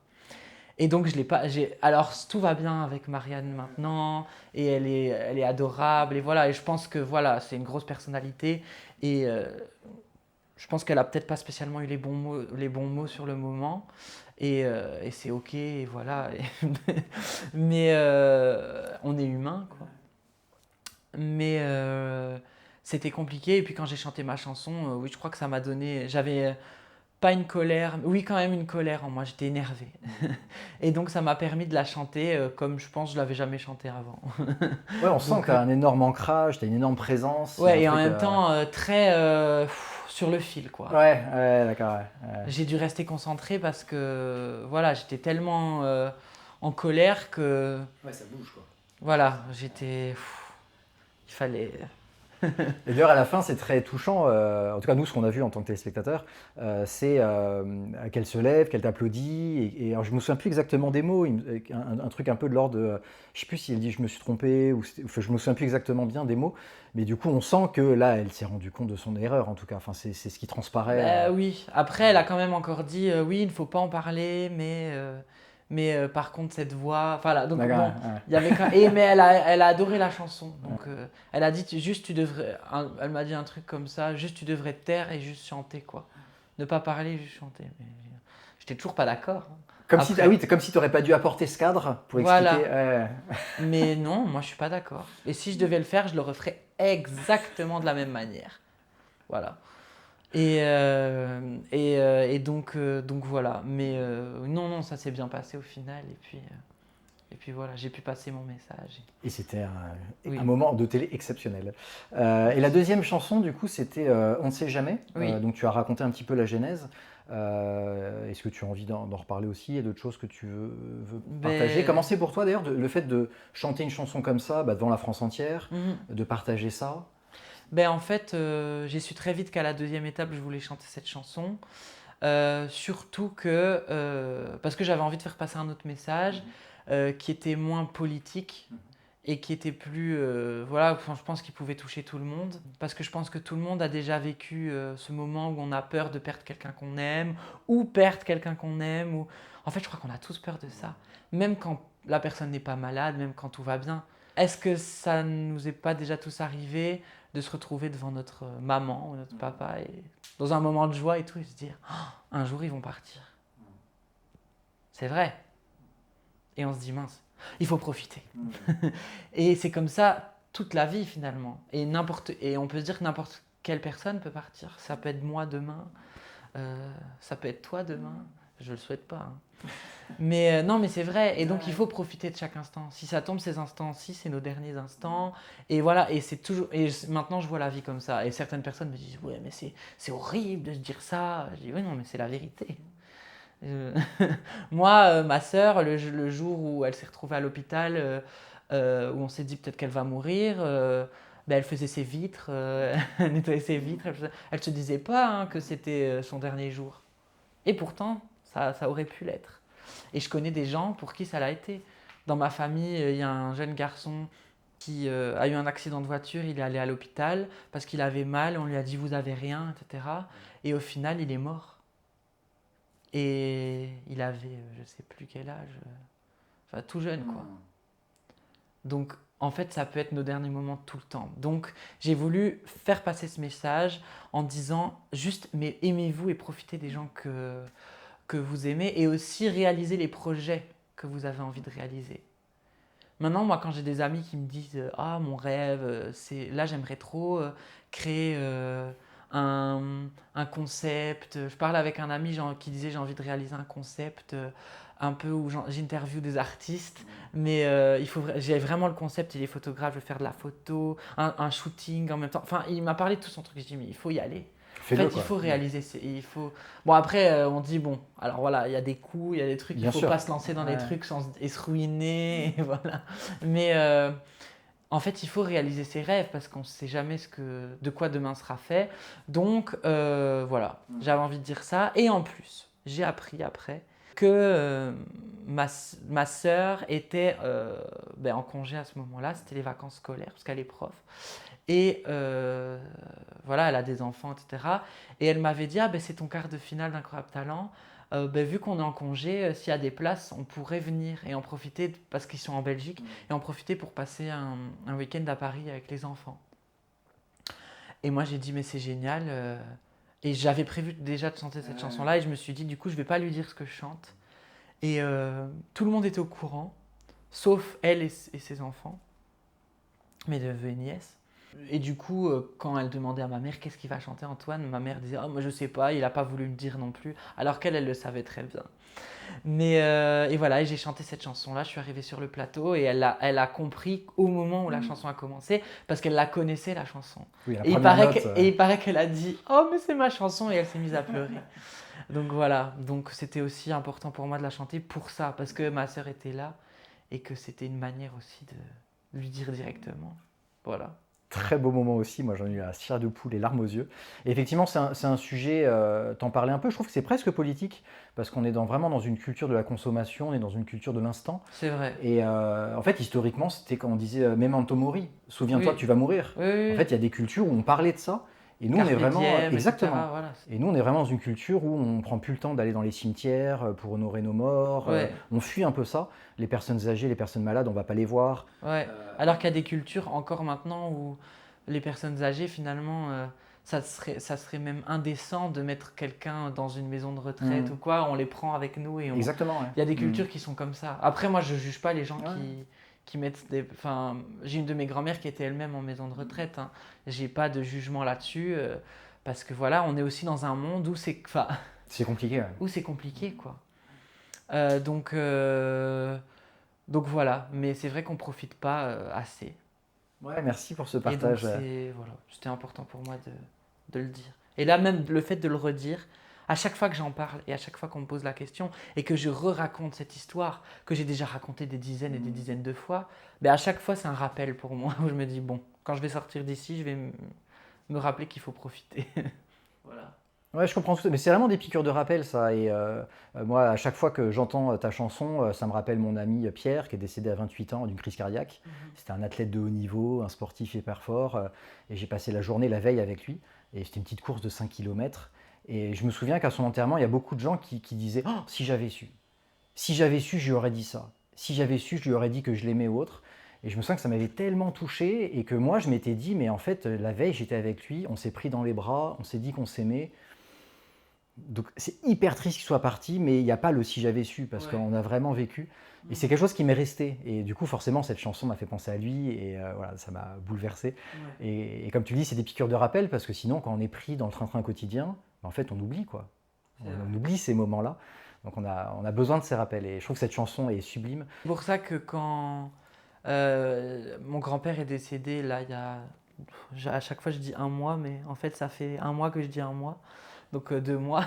[SPEAKER 2] Et donc je l'ai pas, alors tout va bien avec Marianne maintenant et elle est adorable et voilà. Et je pense que voilà, c'est une grosse personnalité et je pense qu'elle a peut-être pas spécialement eu les bons mots sur le moment et c'est ok et voilà. Mais on est humain quoi. Mais c'était compliqué et puis quand j'ai chanté ma chanson, oui je crois que ça m'a donné, j'avais pas une colère, oui quand même une colère en moi, j'étais énervé. Et donc ça m'a permis de la chanter comme je pense que je l'avais jamais chantée avant.
[SPEAKER 1] Ouais, on sent que
[SPEAKER 2] Donc
[SPEAKER 1] tu as un énorme ancrage, tu as une énorme présence, il y a un
[SPEAKER 2] ouais, et en
[SPEAKER 1] truc.
[SPEAKER 2] même temps très sur le fil quoi.
[SPEAKER 1] Ouais, d'accord. Ouais.
[SPEAKER 2] J'ai dû rester concentré parce que voilà, j'étais tellement en colère que
[SPEAKER 1] Ouais, ça bouge quoi.
[SPEAKER 2] voilà, il fallait.
[SPEAKER 1] Et d'ailleurs, à la fin, c'est très touchant. En tout cas, nous, ce qu'on a vu en tant que téléspectateur, c'est qu'elle se lève, qu'elle t'applaudit. Et alors, je me souviens plus exactement des mots. Un truc un peu de l'ordre de. Je sais plus si elle dit je me suis trompé ou enfin, je me souviens plus exactement bien des mots. Mais du coup, on sent que là, elle s'est rendue compte de son erreur. En tout cas, enfin, c'est ce qui transparaît.
[SPEAKER 2] Bah oui, après elle a quand même encore dit oui, il ne faut pas en parler, mais par contre cette voix, enfin là, donc
[SPEAKER 1] D'accord,
[SPEAKER 2] bon,
[SPEAKER 1] ouais.
[SPEAKER 2] il y avait quand... et mais elle a adoré la chanson, donc elle a dit juste tu devrais, elle m'a dit un truc comme ça, juste tu devrais te taire et juste chanter quoi, ne pas parler, juste chanter. Mais j'étais toujours pas d'accord, hein.
[SPEAKER 1] Comme si, ah
[SPEAKER 2] Après,
[SPEAKER 1] oui, comme si tu n'aurais pas dû apporter ce cadre pour expliquer.
[SPEAKER 2] voilà, mais non, moi je suis pas d'accord. Et si je devais le faire, je le referais exactement de la même manière, voilà. Et donc voilà. Mais non, non, ça s'est bien passé au final. Et puis voilà, j'ai pu passer mon message.
[SPEAKER 1] Et c'était
[SPEAKER 2] Oui,
[SPEAKER 1] un moment de télé exceptionnel. Et la deuxième chanson, du coup, c'était On ne sait jamais.
[SPEAKER 2] oui.
[SPEAKER 1] Donc tu as raconté un petit peu la genèse. Est-ce que tu as envie d'en reparler aussi? Il y a d'autres choses que tu veux partager?
[SPEAKER 2] Ben,
[SPEAKER 1] Comment c'est pour toi d'ailleurs le fait de chanter une chanson comme ça devant la France entière,
[SPEAKER 2] mhm.
[SPEAKER 1] de partager ça?
[SPEAKER 2] Ben, en fait, j'ai su très vite qu'à la deuxième étape, je voulais chanter cette chanson. Surtout que, parce que j'avais envie de faire passer un autre message qui était moins politique et qui était plus, voilà, enfin, je pense qu'il pouvait toucher tout le monde. Parce que je pense que tout le monde a déjà vécu ce moment où on a peur de perdre quelqu'un qu'on aime ou perdre quelqu'un qu'on aime. Ou... En fait, je crois qu'on a tous peur de ça. Même quand la personne n'est pas malade, même quand tout va bien. Est-ce que ça ne nous est pas déjà tous arrivé de se retrouver devant notre maman ou notre papa et dans un moment de joie et tout et se dire un jour ils vont partir. C'est vrai. Et on se dit mince, il faut profiter. Et c'est comme ça toute la vie finalement. Et on peut se dire que n'importe quelle personne peut partir. Ça peut être moi demain. Ça peut être toi demain. Je le souhaite pas, hein. Mais non, mais c'est vrai. Et donc, il faut profiter de chaque instant. Si ça tombe, ces instants-ci, c'est nos derniers instants. Et voilà. Et c'est toujours. Maintenant, je vois la vie comme ça. Et certaines personnes me disent, ouais, mais c'est horrible de se dire ça. Je dis, oui, non, mais c'est la vérité. Euh, Moi, ma sœur, le jour où elle s'est retrouvée à l'hôpital, où on s'est dit peut-être qu'elle va mourir, ben, elle faisait ses vitres, elle nettoyait ses vitres. Elle se disait pas, hein, que c'était son dernier jour. Et pourtant, ça aurait pu l'être. Et je connais des gens pour qui ça l'a été. Dans ma famille, il y a un jeune garçon qui a eu un accident de voiture, il est allé à l'hôpital parce qu'il avait mal, on lui a dit vous avez rien, etc. Et au final, il est mort. Et il avait, je sais plus quel âge, enfin tout jeune quoi. Donc en fait, ça peut être nos derniers moments tout le temps. Donc j'ai voulu faire passer ce message en disant juste mais aimez-vous et profitez des gens que vous aimez et aussi réaliser les projets que vous avez envie de réaliser. Maintenant, moi, quand j'ai des amis qui me disent ah, mon rêve, c'est là, j'aimerais trop créer un, un concept. Je parle avec un ami qui disait j'ai envie de réaliser un concept un peu où j'interviewe des artistes, mais j'ai vraiment le concept, il est photographe, je veux faire de la photo, un shooting en même temps. Enfin, il m'a parlé de tout son truc. Je dis mais il faut y aller. En
[SPEAKER 1] Fais-le,
[SPEAKER 2] fait, il
[SPEAKER 1] quoi.
[SPEAKER 2] faut réaliser. Il faut... Bon, après, on dit, bon, alors voilà, il y a des coups, il y a des trucs, il
[SPEAKER 1] Bien
[SPEAKER 2] ne faut
[SPEAKER 1] sûr.
[SPEAKER 2] pas se lancer dans des
[SPEAKER 1] Ouais.
[SPEAKER 2] trucs et se ruiner, et voilà. Mais en fait, il faut réaliser ses rêves parce qu'on ne sait jamais de quoi demain sera fait. Donc, voilà, j'avais envie de dire ça. Et en plus, j'ai appris après que ma sœur était ben, en congé à ce moment-là, c'était les vacances scolaires, parce qu'elle est prof. Et voilà, elle a des enfants, etc. Et elle m'avait dit, ah ben c'est ton quart de finale d'Incroyable Talent. Ben, vu qu'on est en congé, s'il y a des places, on pourrait venir et en profiter, parce qu'ils sont en Belgique, et en profiter pour passer un week-end à Paris avec les enfants. Et moi j'ai dit, mais c'est génial. Et j'avais prévu déjà de chanter cette chanson-là, et je me suis dit, du coup, je vais pas lui dire ce que je chante. Et tout le monde était au courant, sauf elle et ses enfants, mes neveux et nièces. Et du coup, quand elle demandait à ma mère qu'est-ce qu'il va chanter Antoine, ma mère disait oh, moi je sais pas, il n'a pas voulu me dire non plus, alors qu'elle, elle le savait très bien. Mais et voilà, et j'ai chanté cette chanson-là, je suis arrivée sur le plateau et elle a compris au moment où la chanson a commencé, parce qu'elle la connaissait la chanson.
[SPEAKER 1] Oui, la
[SPEAKER 2] Et
[SPEAKER 1] première note.
[SPEAKER 2] il paraît qu'elle a dit oh mais c'est ma chanson et elle s'est mise à pleurer. Donc voilà, donc c'était aussi important pour moi de la chanter pour ça, parce que ma sœur était là et que c'était une manière aussi de lui dire directement. Voilà.
[SPEAKER 1] Très beau moment aussi, moi j'en ai eu la chair de poule et larmes aux yeux. Et effectivement, c'est un sujet, t'en parlais un peu, je trouve que c'est presque politique, parce qu'on est vraiment dans une culture de la consommation, on est dans une culture de l'instant.
[SPEAKER 2] C'est vrai.
[SPEAKER 1] Et en fait, historiquement, c'était quand on disait Memento mori, souviens-toi
[SPEAKER 2] Oui.
[SPEAKER 1] que tu vas mourir.
[SPEAKER 2] Oui, oui,
[SPEAKER 1] En fait, il y a des cultures où on parlait de ça, et nous on est
[SPEAKER 2] Carpe
[SPEAKER 1] vraiment.
[SPEAKER 2] diem,
[SPEAKER 1] Exactement.
[SPEAKER 2] etc., voilà.
[SPEAKER 1] Et nous on est vraiment dans une culture où on prend plus le temps d'aller dans les cimetières pour honorer nos morts,
[SPEAKER 2] Ouais,
[SPEAKER 1] on fuit un peu ça. Les personnes âgées, les personnes malades, on va pas les voir.
[SPEAKER 2] ouais. Alors qu'il y a des cultures encore maintenant où les personnes âgées, finalement, ça serait même indécent de mettre quelqu'un dans une maison de retraite ou quoi. On les prend avec nous et
[SPEAKER 1] Exactement, ouais.
[SPEAKER 2] il y a des cultures qui sont comme ça. Après, moi, je juge pas les gens
[SPEAKER 1] Ouais.
[SPEAKER 2] qui mettent des. Enfin, j'ai une de mes grand-mères qui était elle-même en maison de retraite. Hein. J'ai pas de jugement là-dessus parce que voilà, on est aussi dans un monde où c'est. Enfin,
[SPEAKER 1] C'est compliqué, ouais.
[SPEAKER 2] où c'est compliqué, quoi. Donc, donc voilà, mais c'est vrai qu'on profite pas assez.
[SPEAKER 1] Ouais, merci pour ce
[SPEAKER 2] Et donc
[SPEAKER 1] partage.
[SPEAKER 2] voilà, c'était important pour moi de le dire. Et là même le fait de le redire, à chaque fois que j'en parle et à chaque fois qu'on me pose la question et que je re-raconte cette histoire que j'ai déjà racontée des dizaines et des dizaines de fois, ben à chaque fois c'est un rappel pour moi où je me dis bon, quand je vais sortir d'ici, je vais me rappeler qu'il faut profiter. Voilà.
[SPEAKER 1] Ouais, je comprends tout, mais c'est vraiment des piqûres de rappel, ça. Et moi, à chaque fois que j'entends ta chanson, ça me rappelle mon ami Pierre, qui est décédé à 28 ans d'une crise cardiaque. C'était un athlète de haut niveau, un sportif hyper fort. Et j'ai passé la journée la veille avec lui. Et c'était une petite course de 5 km. Et je me souviens qu'à son enterrement, il y a beaucoup de gens qui disaient oh, si j'avais su. Si j'avais su, je lui aurais dit ça. Si j'avais su, je lui aurais dit que je l'aimais ou autre. Et je me sens que ça m'avait tellement touché et que moi, je m'étais dit, mais en fait, la veille, j'étais avec lui, on s'est pris dans les bras, on s'est dit qu'on s'aimait. Donc c'est hyper triste qu'il soit parti, mais il n'y a pas le si j'avais su, parce qu'on a vraiment vécu. Et c'est quelque chose qui m'est resté. Et du coup, forcément, cette chanson m'a fait penser à lui, et voilà, ça m'a bouleversé. Et comme tu dis, c'est des piqûres de rappel, parce que sinon, quand on est pris dans le train-train quotidien, en fait, on oublie, quoi.
[SPEAKER 2] C'est vrai.
[SPEAKER 1] On oublie ces moments-là. Donc on a besoin de ces rappels. Et je trouve que cette chanson est sublime.
[SPEAKER 2] C'est pour ça que quand mon grand-père est décédé, là, il y a. À chaque fois, je dis un mois, mais en fait, ça fait un mois que je dis un mois. Donc 2 mois.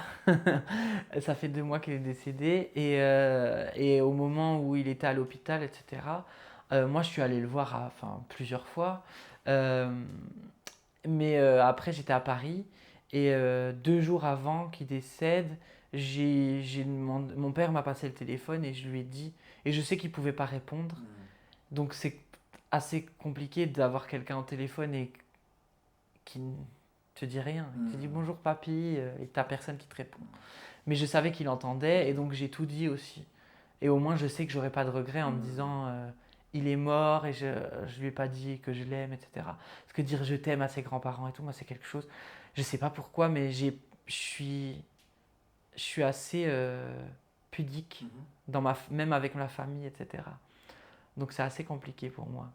[SPEAKER 2] Ça fait 2 mois qu'il est décédé. Et au moment où il était à l'hôpital, etc., moi, je suis allé le voir enfin, plusieurs fois. Euh, mais après, j'étais à Paris. Et 2 jours avant qu'il décède, mon père m'a passé le téléphone et je lui ai dit. Et je sais qu'il ne pouvait pas répondre. Donc c'est assez compliqué d'avoir quelqu'un au téléphone et qui ne te dit rien. Il te dit bonjour papy et t'as personne qui te répond. Mais je savais qu'il entendait et donc j'ai tout dit aussi. Et au moins je sais que j'aurai pas de regrets en me disant il est mort et je lui ai pas dit que je l'aime, etc. Parce que dire je t'aime à ses grands-parents et tout, moi c'est quelque chose, je sais pas pourquoi, mais je suis assez pudique même avec ma famille, etc. Donc c'est assez compliqué pour moi.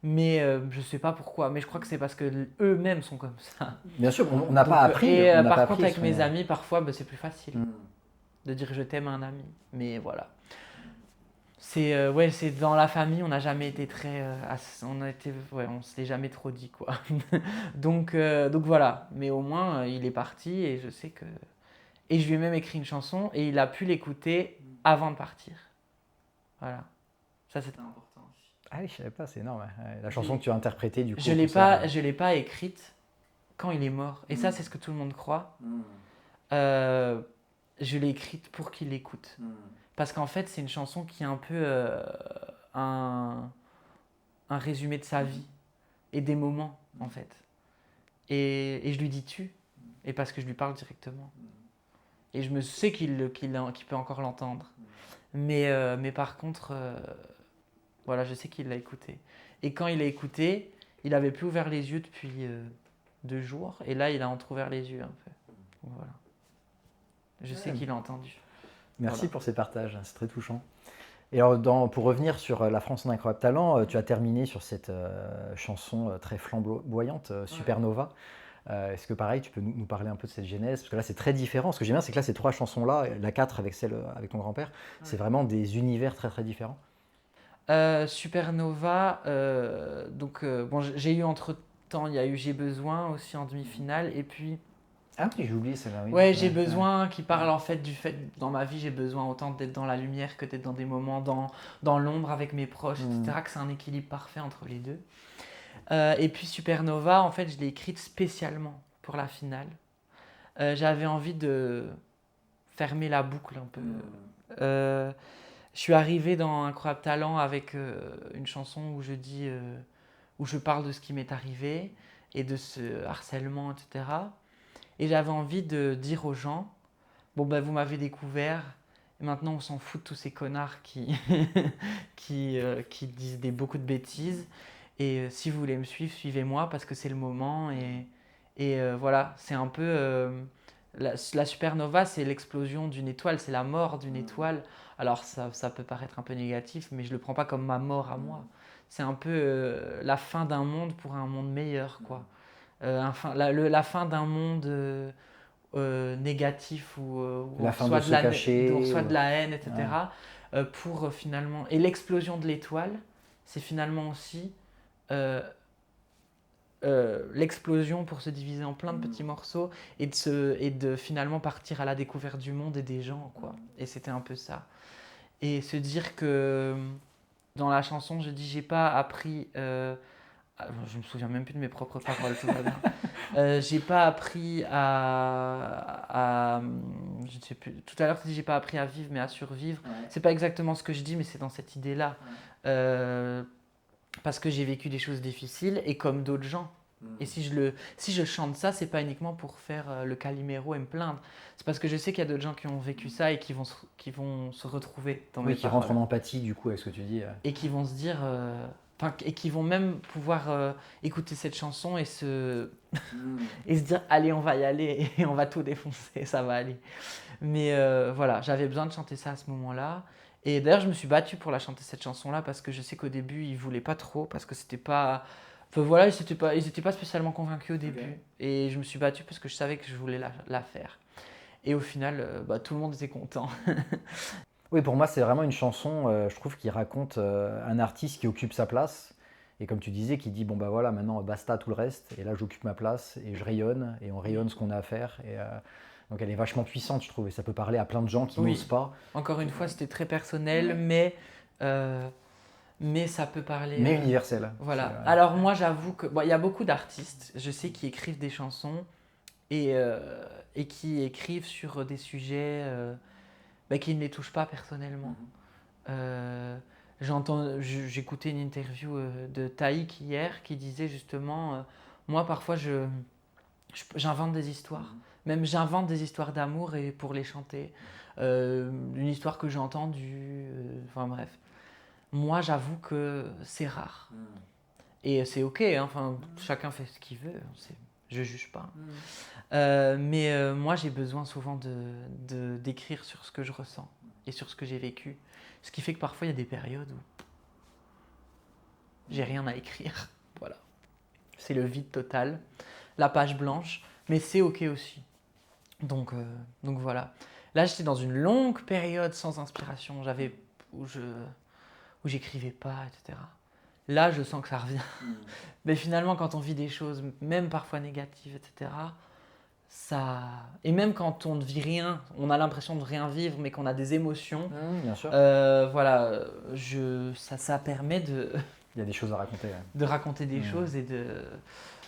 [SPEAKER 2] Mais je sais pas pourquoi, mais je crois que c'est parce que eux-mêmes sont comme ça.
[SPEAKER 1] Bien sûr, on n'a
[SPEAKER 2] Donc,
[SPEAKER 1] pas appris.
[SPEAKER 2] et
[SPEAKER 1] On n'a pas
[SPEAKER 2] par contre,
[SPEAKER 1] appris à
[SPEAKER 2] avec
[SPEAKER 1] se
[SPEAKER 2] mes
[SPEAKER 1] soigner.
[SPEAKER 2] amis, parfois, bah, c'est plus facile de dire je t'aime à un ami. Mais voilà. Ouais, c'est dans la famille, on n'a jamais été très. Ouais, on se l'est jamais trop dit, quoi. Donc voilà. Mais au moins, il est parti et je sais que. Et je lui ai même écrit une chanson et il a pu l'écouter avant de partir. Voilà. Ça, c'était important aussi.
[SPEAKER 1] Ah oui, je savais pas, c'est énorme. Ouais. La chanson que tu as interprétée, du coup.
[SPEAKER 2] Je
[SPEAKER 1] au
[SPEAKER 2] l'ai
[SPEAKER 1] concert,
[SPEAKER 2] pas, je l'ai pas écrite quand il est mort. Et ça, c'est ce que tout le monde croit.
[SPEAKER 1] Mm.
[SPEAKER 2] Je l'ai écrite pour qu'il l'écoute. Parce qu'en fait, c'est une chanson qui est un peu un, un résumé de sa vie et des moments, en fait. Et je lui dis tu, et parce que je lui parle directement. Et je me sais qu'il peut encore l'entendre. Mais par contre, voilà, je sais qu'il l'a écouté. Et quand il l'a écouté, il avait plus ouvert les yeux depuis 2 jours, et là, il a entrouvert les yeux un peu. Donc, voilà. Je sais qu'il a entendu.
[SPEAKER 1] Merci
[SPEAKER 2] Voilà.
[SPEAKER 1] pour ces partages, c'est très touchant. Et alors, pour revenir sur La France en incroyable talent, tu as terminé sur cette chanson très flamboyante, Supernova. Est-ce que pareil, tu peux nous parler un peu de cette genèse? Parce que là, c'est très différent. Ce que j'aime bien, c'est que là, ces trois chansons-là, la 4 avec celle avec ton grand-père, c'est vraiment des univers très très différents.
[SPEAKER 2] Supernova, bon, j'ai eu entre-temps, il y a eu J'ai besoin aussi en demi-finale, et puis
[SPEAKER 1] Ah oui, j'ai oublié celle-là, oui.
[SPEAKER 2] ouais, J'ai besoin qui parle en fait du fait, dans ma vie, j'ai besoin autant d'être dans la lumière que d'être dans des moments dans l'ombre avec mes proches, etc., que c'est un équilibre parfait entre les deux. Et puis Supernova, en fait, je l'ai écrite spécialement pour la finale. J'avais envie de fermer la boucle un peu. Je suis arrivé dans Incroyable Talent avec une chanson où je parle de ce qui m'est arrivé et de ce harcèlement, etc. Et j'avais envie de dire aux gens, bon ben vous m'avez découvert, et maintenant on s'en fout de tous ces connards qui disent beaucoup de bêtises. Et si vous voulez me suivre, suivez-moi parce que c'est le moment. Et voilà, c'est un peu... la supernova, c'est l'explosion d'une étoile, c'est la mort d'une étoile. Alors ça peut paraître un peu négatif, mais je ne le prends pas comme ma mort à moi. C'est un peu la fin d'un monde pour un monde meilleur, quoi. La fin d'un monde négatif où
[SPEAKER 1] La
[SPEAKER 2] on
[SPEAKER 1] fin de
[SPEAKER 2] reçoit
[SPEAKER 1] se cacher.
[SPEAKER 2] où on reçoit de la haine, etc. Pour finalement... Et l'explosion de l'étoile, c'est finalement aussi l'explosion pour se diviser en plein de petits morceaux et de finalement partir à la découverte du monde et des gens, quoi. Et c'était un peu ça. Et se dire que dans la chanson, je dis j'ai pas appris... je me souviens même plus de mes propres paroles, tout va bien. J'ai pas appris je ne sais plus. Tout à l'heure, tu dis j'ai pas appris à vivre, mais à survivre. Ouais. C'est pas exactement ce que je dis, mais c'est dans cette idée-là. Ouais. Parce que j'ai vécu des choses difficiles et comme d'autres gens. Et si je chante ça, c'est pas uniquement pour faire le Calimero et me plaindre. C'est parce que je sais qu'il y a d'autres gens qui ont vécu ça et qui vont se retrouver dans mes
[SPEAKER 1] qui
[SPEAKER 2] paroles.
[SPEAKER 1] rentrent en empathie du coup avec ce que tu dis.
[SPEAKER 2] Et qui vont se dire... et qui vont même pouvoir écouter cette chanson et se dire allez, on va y aller et on va tout défoncer, ça va aller. Mais voilà, j'avais besoin de chanter ça à ce moment-là. Et d'ailleurs, je me suis battue pour la chanter cette chanson-là parce que je sais qu'au début, ils voulaient pas trop parce que c'était pas... Enfin voilà, ils étaient pas spécialement convaincus au début. Okay. Et je me suis battue parce que je savais que je voulais la faire. Et au final, tout le monde était content.
[SPEAKER 1] Oui, pour moi, c'est vraiment une chanson, je trouve, qui raconte un artiste qui occupe sa place. Et comme tu disais, qui dit, bon bah voilà, maintenant basta tout le reste. Et là, j'occupe ma place et je rayonne. Et on rayonne ce qu'on a à faire. Donc elle est vachement puissante, je trouve. Et ça peut parler à plein de gens qui n'osent
[SPEAKER 2] Oui,
[SPEAKER 1] pas.
[SPEAKER 2] encore une fois, c'était très personnel,
[SPEAKER 1] Ouais.
[SPEAKER 2] euh, mais ça peut parler.
[SPEAKER 1] Mais universelle.
[SPEAKER 2] Voilà. Alors moi, j'avoue que il y a beaucoup d'artistes, je sais, qui écrivent des chansons et qui écrivent sur des sujets qui ne les touchent pas personnellement. Euh, J'écoutais une interview de Taïk hier qui disait justement, moi parfois j'invente des histoires. Même j'invente des histoires d'amour et pour les chanter. Une histoire que j'ai entendue, enfin bref. Moi j'avoue que c'est rare. Et c'est ok, hein, enfin, chacun fait ce qu'il veut, je juge pas. Mais moi j'ai besoin souvent d'écrire sur ce que je ressens et sur ce que j'ai vécu. Ce qui fait que parfois il y a des périodes où j'ai rien à écrire. Voilà. C'est le vide total, la page blanche, mais c'est ok aussi. Donc voilà. Là j'étais dans une longue période sans inspiration, où j'écrivais pas, etc. Là je sens que ça revient. Mais finalement quand on vit des choses, même parfois négatives, etc., et même quand on ne vit rien, on a l'impression de rien vivre, mais qu'on a des émotions,
[SPEAKER 1] Bien sûr.
[SPEAKER 2] voilà, ça permet
[SPEAKER 1] Il y a des choses à raconter. Ouais.
[SPEAKER 2] de raconter des choses et de...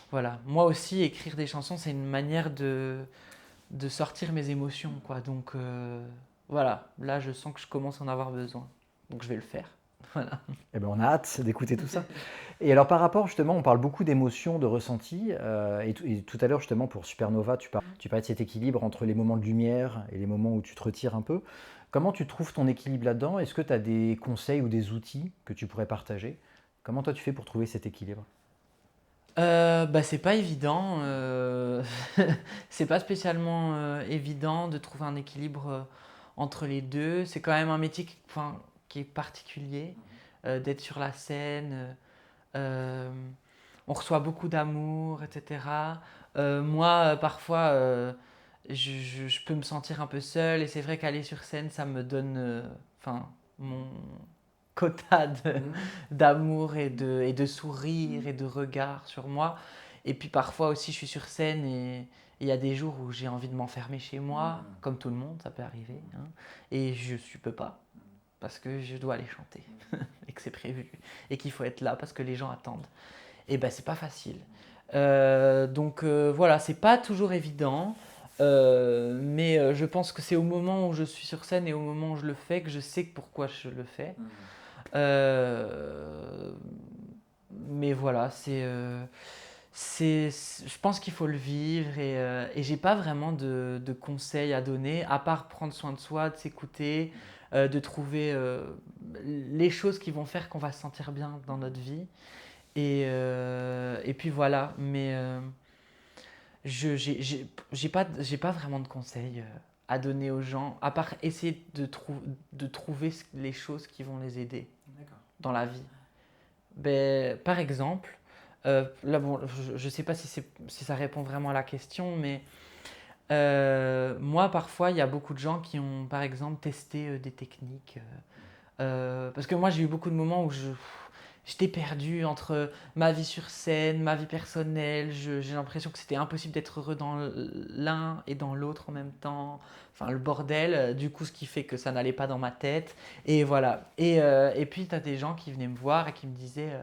[SPEAKER 2] Voilà. Moi aussi, écrire des chansons, c'est une manière de sortir mes émotions, quoi. Donc, voilà. Là, je sens que je commence à en avoir besoin. Donc, je vais le faire. Voilà.
[SPEAKER 1] Eh ben, on a hâte d'écouter tout ça. Et alors par rapport justement, on parle beaucoup d'émotions, de ressentis, et tout à l'heure justement pour Supernova, tu parlais de cet équilibre entre les moments de lumière et les moments où tu te retires un peu. Comment tu trouves ton équilibre là-dedans? Est-ce que tu as des conseils ou des outils que tu pourrais partager? Comment toi tu fais pour trouver cet équilibre?
[SPEAKER 2] C'est pas évident. C'est pas spécialement évident de trouver un équilibre entre les deux. C'est quand même un métier qui est particulier, d'être sur la scène. Euh, on reçoit beaucoup d'amour, etc. Moi, parfois, je peux me sentir un peu seule et c'est vrai qu'aller sur scène, ça me donne mon quota d'amour et de sourire et de regard sur moi. Et puis parfois aussi, je suis sur scène et il y a des jours où j'ai envie de m'enfermer chez moi, comme tout le monde, ça peut arriver. Hein, et je ne peux pas parce que je dois aller chanter et que c'est prévu et qu'il faut être là parce que les gens attendent. Et ben c'est pas facile. Voilà, c'est pas toujours évident, mais je pense que c'est au moment où je suis sur scène et au moment où je le fais que je sais pourquoi je le fais. Euh, mais voilà, je pense qu'il faut le vivre et j'ai pas vraiment de conseils à donner, à part prendre soin de soi, de s'écouter, de trouver les choses qui vont faire qu'on va se sentir bien dans notre vie. Et puis voilà, mais j'ai pas vraiment de conseils à donner aux gens, à part essayer de trouver les choses qui vont les aider dans la vie. Ben, par exemple, là bon, je sais pas si ça répond vraiment à la question, mais moi parfois il y a beaucoup de gens qui ont par exemple testé des techniques. Parce que moi j'ai eu beaucoup de moments où j'étais perdu entre ma vie sur scène, ma vie personnelle. J'ai l'impression que c'était impossible d'être heureux dans l'un et dans l'autre en même temps. Enfin, le bordel, du coup, ce qui fait que ça n'allait pas dans ma tête. Et voilà. Et puis, tu as des gens qui venaient me voir et qui me disaient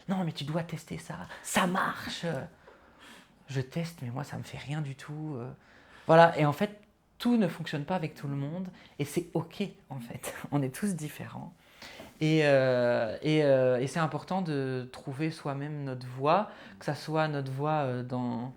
[SPEAKER 2] non, mais tu dois tester ça, ça marche. Je teste, mais moi, ça me fait rien du tout. Voilà. Et en fait, tout ne fonctionne pas avec tout le monde. Et c'est OK, en fait. On est tous différents. Et c'est important de trouver soi-même notre voix, que ça soit notre voix dans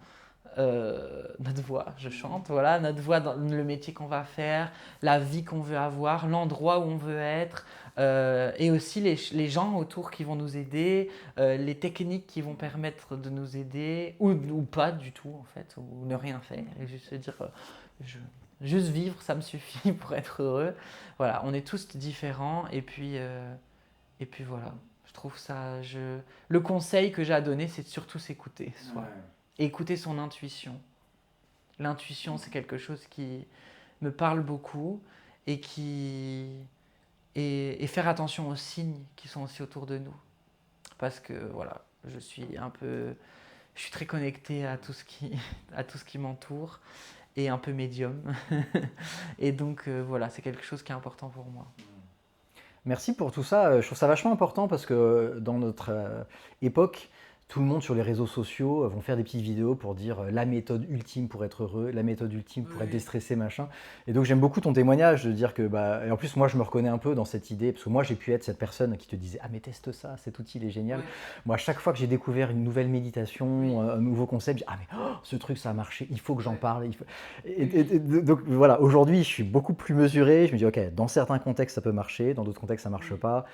[SPEAKER 2] notre voix, je chante, voilà, notre voix dans le métier qu'on va faire, la vie qu'on veut avoir, l'endroit où on veut être, et aussi les gens autour qui vont nous aider, les techniques qui vont permettre de nous aider, ou pas du tout en fait, ou ne rien faire, et juste se dire, je, juste vivre, ça me suffit pour être heureux. Voilà, on est tous différents, et puis voilà. Je trouve ça. Le conseil que j'ai à donner, c'est de surtout s'écouter soi. Et écouter son intuition. L'intuition, c'est quelque chose me parle beaucoup et et faire attention aux signes qui sont aussi autour de nous. Parce que voilà, je suis très connecté à tout ce à tout ce qui m'entoure et un peu médium. Et donc voilà, c'est quelque chose qui est important pour moi.
[SPEAKER 1] Merci pour tout ça. Je trouve ça vachement important parce que dans notre époque, tout le monde sur les réseaux sociaux vont faire des petites vidéos pour dire la méthode ultime pour être heureux, la méthode ultime pour être déstressé, machin. Et donc j'aime beaucoup ton témoignage de dire que, bah, et en plus moi je me reconnais un peu dans cette idée, parce que moi j'ai pu être cette personne qui te disait ah mais teste ça, cet outil il est génial. Moi à chaque fois que j'ai découvert une nouvelle méditation, un nouveau concept, je dis ah mais ce truc ça a marché, il faut que j'en parle. Donc voilà, aujourd'hui je suis beaucoup plus mesuré, je me dis ok, dans certains contextes ça peut marcher, dans d'autres contextes ça marche pas.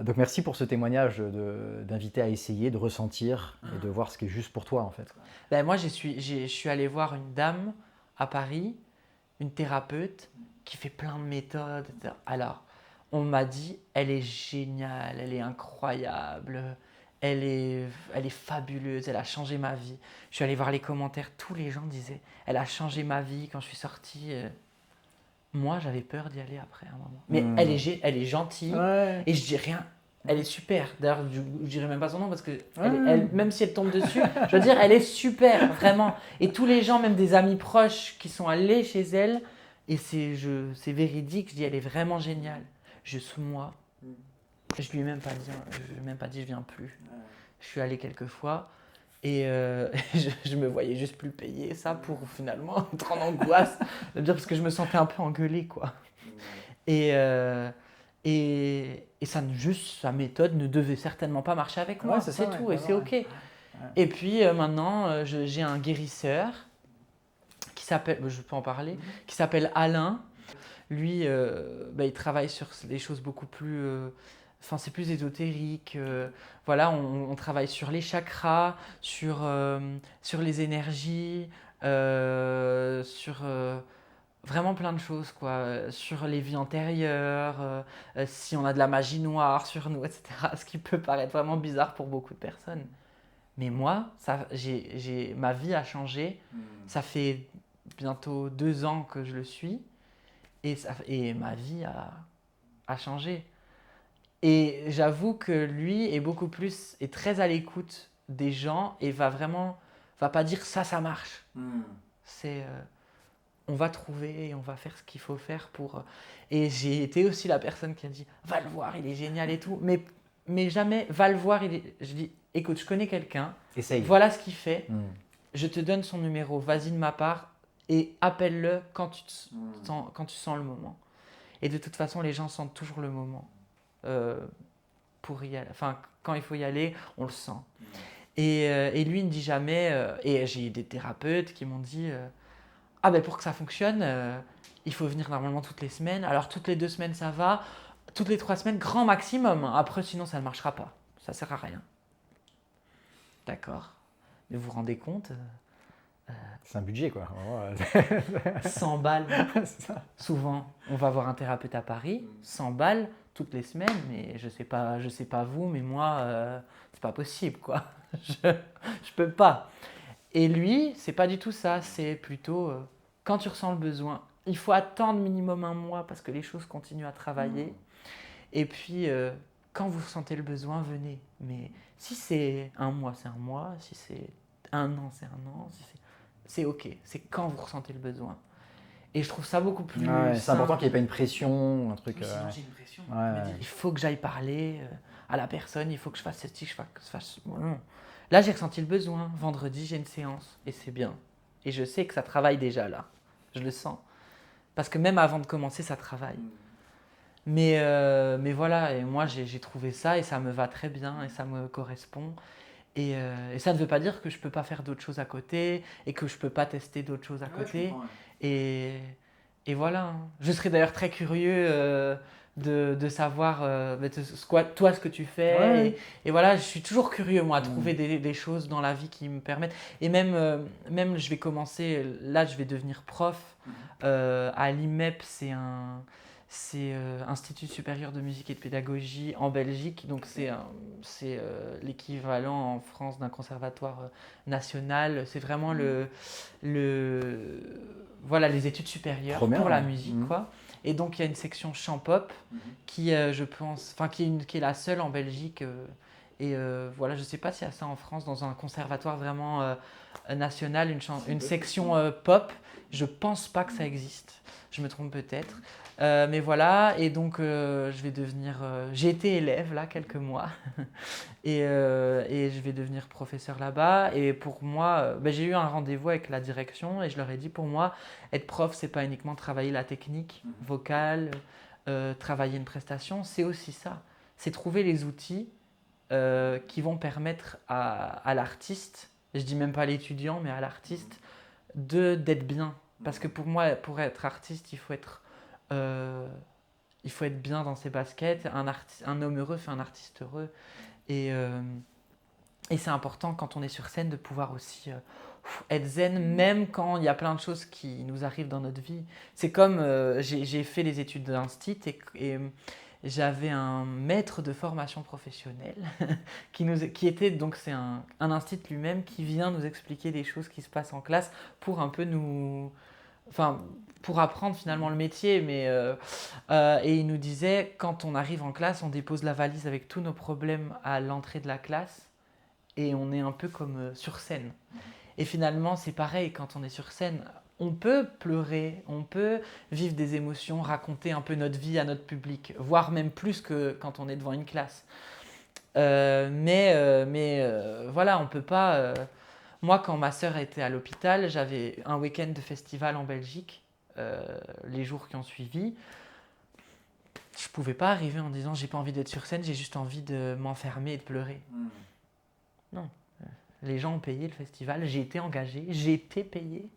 [SPEAKER 1] Donc merci pour ce témoignage d'inviter à essayer, de ressentir et de voir ce qui est juste pour toi en fait.
[SPEAKER 2] Ben moi je suis allé voir une dame à Paris, une thérapeute qui fait plein de méthodes, etc. Alors on m'a dit elle est géniale, elle est incroyable, elle est fabuleuse, elle a changé ma vie. Je suis allé voir les commentaires, tous les gens disaient elle a changé ma vie quand je suis sortie. Moi j'avais peur d'y aller après un moment. Mais elle est gentille et je dis rien. Elle est super. D'ailleurs, je ne dirais même pas son nom parce que même si elle tombe dessus, je veux dire, elle est super, vraiment. Et tous les gens, même des amis proches qui sont allés chez elle, et c'est véridique, je dis, elle est vraiment géniale. Sous moi, je lui ai même pas dit, je viens plus. Je suis allé quelques fois et je me voyais juste plus payer ça pour finalement être en angoisse, parce que je me sentais un peu engueulée, quoi. Et juste sa méthode ne devait certainement pas marcher avec moi, c'est tout, et c'est ok. Et puis maintenant, j'ai un guérisseur qui s'appelle, je peux en parler, qui s'appelle Alain. Lui, il travaille sur des choses beaucoup plus, enfin c'est plus ésotérique. Voilà, on travaille sur les chakras, sur les énergies, sur vraiment plein de choses, quoi. Sur les vies antérieures, si on a de la magie noire sur nous, etc. Ce qui peut paraître vraiment bizarre pour beaucoup de personnes. Mais moi, ma vie a changé. Ça fait bientôt 2 ans que je le suis. Et ma vie a changé. Et j'avoue que lui est très à l'écoute des gens et va pas dire ça marche. C'est on va trouver et on va faire ce qu'il faut faire pour. Et j'ai été aussi la personne qui a dit va le voir, il est génial et tout. Mais jamais va le voir. Je dis écoute, je connais quelqu'un, voilà ce qu'il fait, je te donne son numéro, vas-y de ma part et appelle-le quand tu sens le moment. Et de toute façon, les gens sentent toujours le moment pour y aller. Enfin, quand il faut y aller, on le sent. Et lui, il ne dit jamais. Et j'ai eu des thérapeutes qui m'ont dit ah ben pour que ça fonctionne, il faut venir normalement toutes les semaines. Alors toutes les 2 semaines, ça va. Toutes les 3 semaines, grand maximum. Après, sinon, ça ne marchera pas. Ça ne sert à rien. D'accord. Mais vous vous rendez compte
[SPEAKER 1] c'est un budget, quoi.
[SPEAKER 2] 100 balles. Souvent, on va voir un thérapeute à Paris, 100 balles toutes les semaines, mais je sais pas vous, mais moi, c'est pas possible, quoi. Je peux pas. Et lui, c'est pas du tout ça. C'est plutôt quand tu ressens le besoin. Il faut attendre minimum 1 mois parce que les choses continuent à travailler. Et puis, quand vous sentez le besoin, venez. Mais si c'est 1 mois, c'est 1 mois. Si c'est 1 an, c'est 1 an. C'est ok. C'est quand vous ressentez le besoin. Et je trouve ça beaucoup plus
[SPEAKER 1] c'est important qu'il n'y ait pas une pression, un truc.
[SPEAKER 2] Sinon, j'ai une pression. Il faut que j'aille parler à la personne, il faut que je fasse ceci, que je fasse... Non. Là, j'ai ressenti le besoin. Vendredi, j'ai une séance et c'est bien. Et je sais que ça travaille déjà là. Je le sens. Parce que même avant de commencer, ça travaille. Mais voilà, et moi, j'ai trouvé ça et ça me va très bien et ça me correspond. Et ça ne veut pas dire que je ne peux pas faire d'autres choses à côté et que je ne peux pas tester d'autres choses à côté. Et voilà. Je serais d'ailleurs très curieux de savoir toi ce que tu fais. Et voilà, je suis toujours curieux, moi, à trouver des choses dans la vie qui me permettent. Et même je vais commencer, là, je vais devenir prof. À l'IMEP, c'est Institut supérieur de musique et de pédagogie en Belgique. Donc c'est l'équivalent en France d'un conservatoire national. C'est vraiment voilà, les études supérieures
[SPEAKER 1] Trop bien,
[SPEAKER 2] pour la
[SPEAKER 1] ouais.
[SPEAKER 2] musique, quoi. Et donc il y a une section chant pop qui, je pense, enfin qui est la seule en Belgique. Voilà, je sais pas s'il y a ça en France dans un conservatoire vraiment national, une section pop. Je pense pas que ça existe. Je me trompe peut-être. Mais voilà, et donc je vais devenir. J'ai été élève là quelques mois et je vais devenir professeur là-bas. Et pour moi, ben, j'ai eu un rendez-vous avec la direction et je leur ai dit pour moi, être prof, c'est pas uniquement travailler la technique vocale, travailler une prestation, c'est aussi ça. C'est trouver les outils qui vont permettre à l'artiste, je dis même pas à l'étudiant, mais à l'artiste, d'être bien. Parce que pour moi, pour être artiste, euh, il faut être bien dans ses baskets. Un homme heureux fait un artiste heureux. Et, euh, et c'est important quand on est sur scène de pouvoir aussi être zen, même quand il y a plein de choses qui nous arrivent dans notre vie. C'est comme j'ai fait les études d'instit et j'avais un maître de formation professionnelle qui était donc c'est un instit lui-même qui vient nous expliquer des choses qui se passent en classe pour un peu enfin pour apprendre finalement le métier, et il nous disait quand on arrive en classe, on dépose la valise avec tous nos problèmes à l'entrée de la classe et on est un peu comme sur scène. Et finalement, c'est pareil, quand on est sur scène, on peut pleurer, on peut vivre des émotions, raconter un peu notre vie à notre public, voire même plus que quand on est devant une classe. Voilà, on peut pas. Moi, quand ma sœur était à l'hôpital, j'avais un week-end de festival en Belgique, les jours qui ont suivi. Je pouvais pas arriver en disant j'ai pas envie d'être sur scène, j'ai juste envie de m'enfermer et de pleurer. Non. Les gens ont payé le festival, j'ai été engagé, j'ai été payé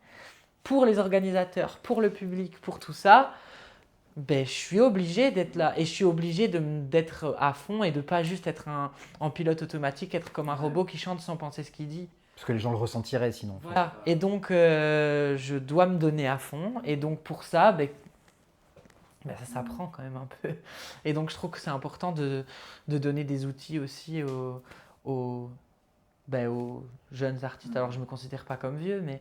[SPEAKER 2] pour les organisateurs, pour le public, pour tout ça. Ben, je suis obligé d'être là et je suis obligé d'être à fond et de pas juste être en pilote automatique, être comme un robot qui chante sans penser ce qu'il dit.
[SPEAKER 1] Parce que les gens le ressentiraient sinon. En fait.
[SPEAKER 2] Voilà. Et donc, je dois me donner à fond. Et donc, pour ça, ça s'apprend quand même un peu. Et donc, je trouve que c'est important de donner des outils aussi aux, aux jeunes artistes. Alors, je ne me considère pas comme vieux, mais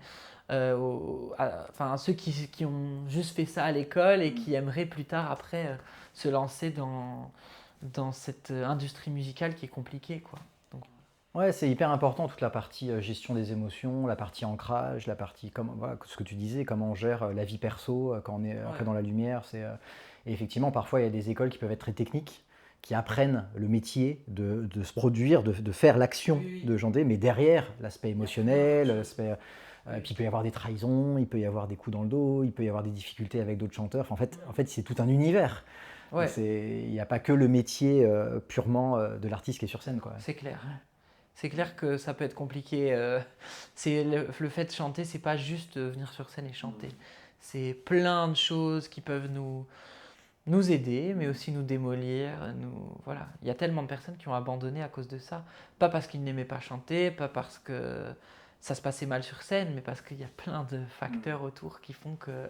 [SPEAKER 2] enfin, ceux qui ont juste fait ça à l'école et qui aimeraient plus tard, après, se lancer dans cette industrie musicale qui est compliquée, quoi. Donc,
[SPEAKER 1] Ouais, c'est hyper important toute la partie gestion des émotions, la partie ancrage, la partie voilà, ce que tu disais, comment on gère la vie perso quand on est un peu dans la lumière. Et effectivement, parfois il y a des écoles qui peuvent être très techniques, qui apprennent le métier de se produire, de faire l'action de chanter, mais derrière l'aspect émotionnel, puis il peut y avoir des trahisons, il peut y avoir des coups dans le dos, il peut y avoir des difficultés avec d'autres chanteurs. Enfin, en fait c'est tout un univers.
[SPEAKER 2] ouais,
[SPEAKER 1] Il n'y a pas que le métier purement de l'artiste qui est sur scène, quoi.
[SPEAKER 2] c'est clair. C'est clair que ça peut être compliqué. C'est le fait de chanter, c'est pas juste venir sur scène et chanter. C'est plein de choses qui peuvent nous aider, mais aussi nous démolir. Voilà. Il y a tellement de personnes qui ont abandonné à cause de ça. Pas parce qu'ils n'aimaient pas chanter, pas parce que ça se passait mal sur scène, mais parce qu'il y a plein de facteurs autour qui font que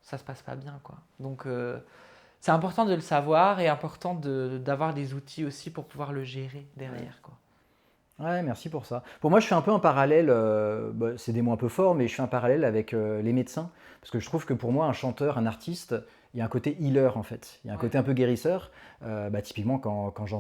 [SPEAKER 2] ça se passe pas bien, quoi. Donc, c'est important de le savoir et important d'avoir des outils aussi pour pouvoir le gérer derrière, quoi.
[SPEAKER 1] Ouais, merci pour ça. Pour moi, je fais un peu un parallèle, c'est des mots un peu forts, mais je fais un parallèle avec les médecins. Parce que je trouve que pour moi, un chanteur, un artiste, il y a un côté healer en fait. Il y a un côté un peu guérisseur. Typiquement, quand je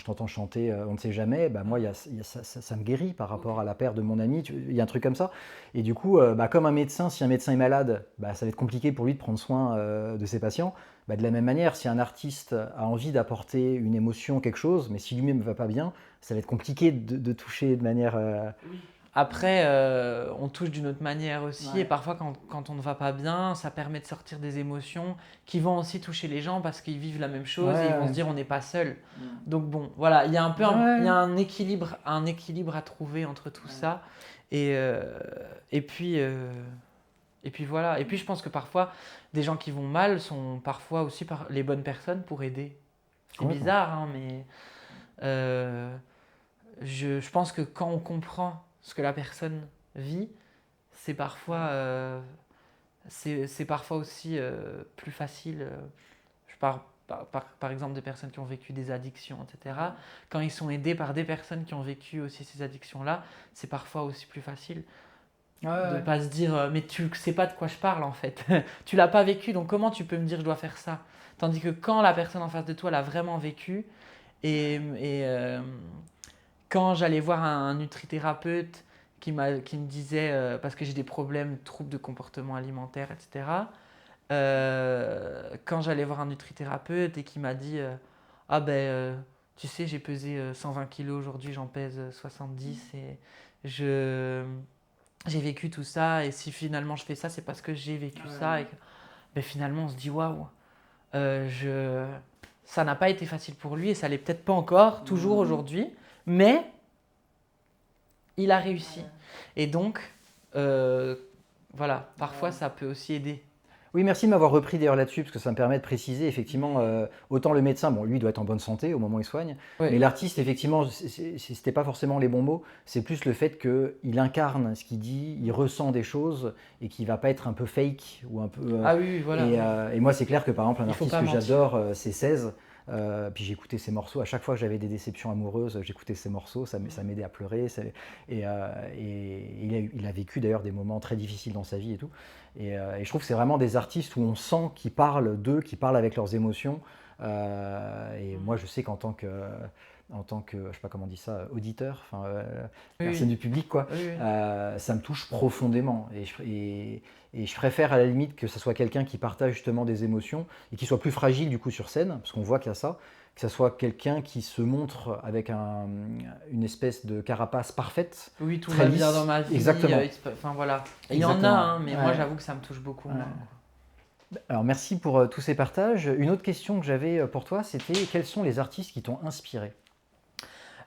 [SPEAKER 1] t'entends chanter On ne sait jamais, moi, ça me guérit par rapport à la perte de mon ami. Il y a un truc comme ça. Et du coup, comme un médecin, si un médecin est malade, ça va être compliqué pour lui de prendre soin de ses patients. De la même manière, si un artiste a envie d'apporter une émotion, quelque chose, mais si lui-même ne va pas bien, ça va être compliqué de toucher de manière.
[SPEAKER 2] Après, on touche d'une autre manière aussi, et parfois quand on ne va pas bien, ça permet de sortir des émotions qui vont aussi toucher les gens parce qu'ils vivent la même chose et ils vont se dire on n'est pas seul. Donc bon, voilà, il y a un peu il y a un équilibre à trouver entre tout ça. Et puis voilà. Et puis je pense que parfois, des gens qui vont mal sont parfois aussi les bonnes personnes pour aider. C'est bizarre, hein, mais je pense que quand on comprend ce que la personne vit, c'est parfois, c'est parfois aussi plus facile. Je parle par exemple des personnes qui ont vécu des addictions, etc. Quand ils sont aidés par des personnes qui ont vécu aussi ces addictions-là, c'est parfois aussi plus facile
[SPEAKER 1] Ouais,
[SPEAKER 2] de ne
[SPEAKER 1] ouais.
[SPEAKER 2] pas se dire mais tu sais pas de quoi je parle en fait. Tu l'as pas vécu, donc comment tu peux me dire je dois faire ça? Tandis que quand la personne en face de toi l'a vraiment vécu, et quand j'allais voir un nutrithérapeute qui me disait, parce que j'ai des problèmes, troubles de comportement alimentaire, etc., quand j'allais voir un nutrithérapeute et qui m'a dit ah ben tu sais j'ai pesé 120 kilos aujourd'hui, j'en pèse 70 et je j'ai vécu tout ça et si finalement je fais ça c'est parce que j'ai vécu ça et que, ben, finalement on se dit waouh, je ça n'a pas été facile pour lui et ça l'est peut-être pas encore toujours aujourd'hui, mais il a réussi et donc euh, voilà, parfois ça peut aussi aider.
[SPEAKER 1] Oui, merci de m'avoir repris d'ailleurs là-dessus, parce que ça me permet de préciser, effectivement, autant le médecin, bon, lui, il doit être en bonne santé au moment où il soigne,
[SPEAKER 2] Oui,
[SPEAKER 1] mais l'artiste, effectivement, c'était pas forcément les bons mots, c'est plus le fait qu'il incarne ce qu'il dit, il ressent des choses, et qu'il va pas être un peu fake, ou un peu...
[SPEAKER 2] ah oui, oui, voilà, oui.
[SPEAKER 1] et moi, c'est clair que, par exemple, un
[SPEAKER 2] Il faut
[SPEAKER 1] artiste
[SPEAKER 2] pas
[SPEAKER 1] que
[SPEAKER 2] mentir.
[SPEAKER 1] j'adore, c'est 16, puis j'écoutais ses morceaux, à chaque fois que j'avais des déceptions amoureuses, j'écoutais ses morceaux, ça m'aidait à pleurer, et il a vécu d'ailleurs des moments très difficiles dans sa vie et tout. Et je trouve que c'est vraiment des artistes où on sent qu'ils parlent d'eux, qu'ils parlent avec leurs émotions. Et moi, je sais en tant que, je sais pas comment on dit ça, auditeur, enfin, personne
[SPEAKER 2] Oui,
[SPEAKER 1] du public, quoi,
[SPEAKER 2] oui, oui.
[SPEAKER 1] ça me touche profondément. Et je préfère à la limite que ce soit quelqu'un qui partage justement des émotions et qui soit plus fragile du coup sur scène, parce qu'on voit qu'il y a ça, que ce soit quelqu'un qui se montre avec une espèce de carapace parfaite,
[SPEAKER 2] Oui, tout
[SPEAKER 1] très
[SPEAKER 2] va bien dans
[SPEAKER 1] lisse.
[SPEAKER 2] ma vie.
[SPEAKER 1] Exactement.
[SPEAKER 2] Enfin voilà. Et il y en a,
[SPEAKER 1] Exactement.
[SPEAKER 2] hein, mais moi
[SPEAKER 1] Ouais.
[SPEAKER 2] j'avoue que ça me touche beaucoup
[SPEAKER 1] Ouais.
[SPEAKER 2] moins, quoi.
[SPEAKER 1] Alors merci pour tous ces partages. Une autre question que j'avais pour toi, c'était quels sont les artistes qui t'ont inspiré?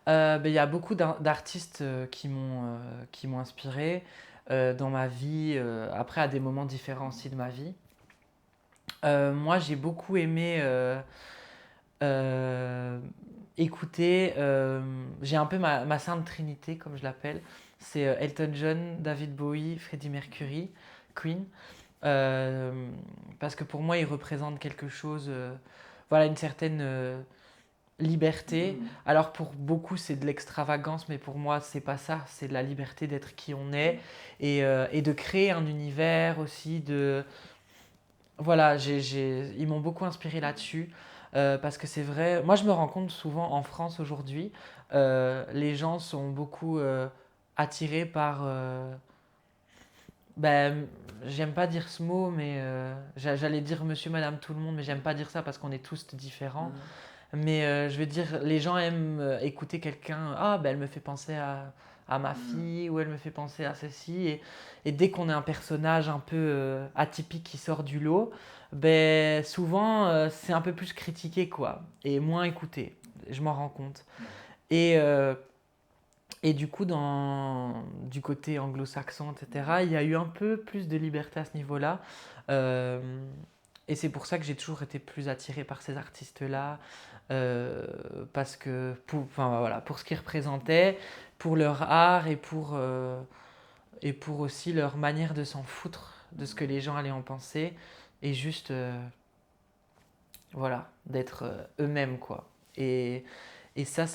[SPEAKER 2] Ben, il y a beaucoup d'artistes qui m'ont inspiré dans ma vie, après à des moments différents aussi de ma vie. Moi j'ai beaucoup aimé euh, écouter, j'ai un peu ma sainte trinité comme je l'appelle. C'est Elton John, David Bowie, Freddie Mercury, Queen. Euh, Parce que pour moi, il représente quelque chose, voilà, une certaine liberté. Alors pour beaucoup, c'est de l'extravagance, mais pour moi, c'est pas ça. C'est de la liberté d'être qui on est et de créer un univers aussi. Voilà, ils m'ont beaucoup inspiré là-dessus. Parce que c'est vrai, moi je me rends compte souvent en France aujourd'hui, les gens sont beaucoup attirés par ben, j'aime pas dire ce mot, mais j'allais dire monsieur, madame, tout le monde, mais j'aime pas dire ça parce qu'on est tous différents. Mais je veux dire, les gens aiment écouter quelqu'un, ah ben elle me fait penser à ma fille, ou elle me fait penser à ceci. Et dès qu'on est un personnage un peu atypique qui sort du lot, ben souvent c'est un peu plus critiqué, quoi, et moins écouté. Je m'en rends compte. Et, euh, et du coup, du côté anglo-saxon, etc., il y a eu un peu plus de liberté à ce niveau-là. Euh, et c'est pour ça que j'ai toujours été plus attiré par ces artistes-là. euh, Parce que, enfin, voilà, pour ce qu'ils représentaient, pour leur art et pour aussi leur manière de s'en foutre de ce que les gens allaient en penser. Et juste, voilà, d'être eux-mêmes, quoi. Et ça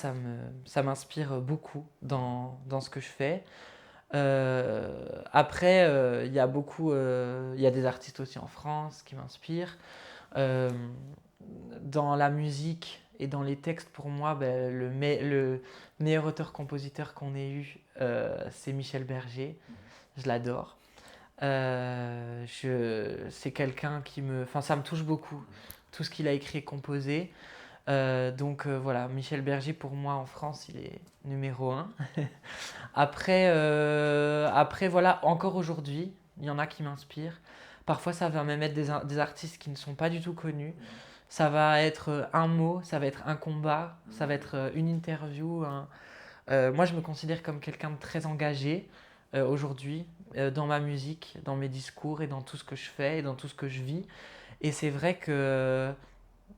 [SPEAKER 2] m'inspire beaucoup dans ce que je fais. Après, il y a des artistes aussi en France qui m'inspirent. Euh, dans la musique et dans les textes, pour moi, ben, le meilleur auteur-compositeur qu'on ait eu, c'est Michel Berger. Je l'adore. C'est quelqu'un enfin, ça me touche beaucoup, tout ce qu'il a écrit et composé. Donc voilà, Michel Berger pour moi en France, il est numéro un. Après voilà, encore aujourd'hui, il y en a qui m'inspirent. Parfois ça va même être des artistes qui ne sont pas du tout connus. Ça va être un mot, ça va être un combat, ça va être une interview. Moi je me considère comme quelqu'un de très engagé aujourd'hui dans ma musique, dans mes discours et dans tout ce que je fais et dans tout ce que je vis. Et c'est vrai que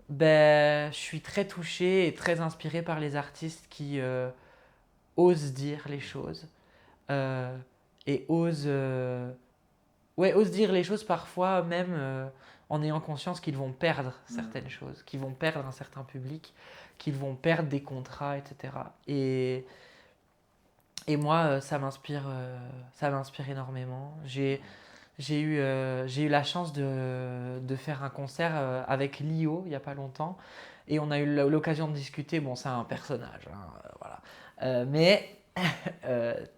[SPEAKER 2] ben, je suis très touché et très inspiré par les artistes qui osent dire les choses et osent dire les choses parfois même en ayant conscience qu'ils vont perdre certaines choses, qu'ils vont perdre un certain public, qu'ils vont perdre des contrats, etc. Et moi, ça m'inspire énormément. J'ai eu la chance de faire un concert avec Lio il n'y a pas longtemps. Et on a eu l'occasion de discuter. Bon, c'est un personnage, hein, voilà. Mais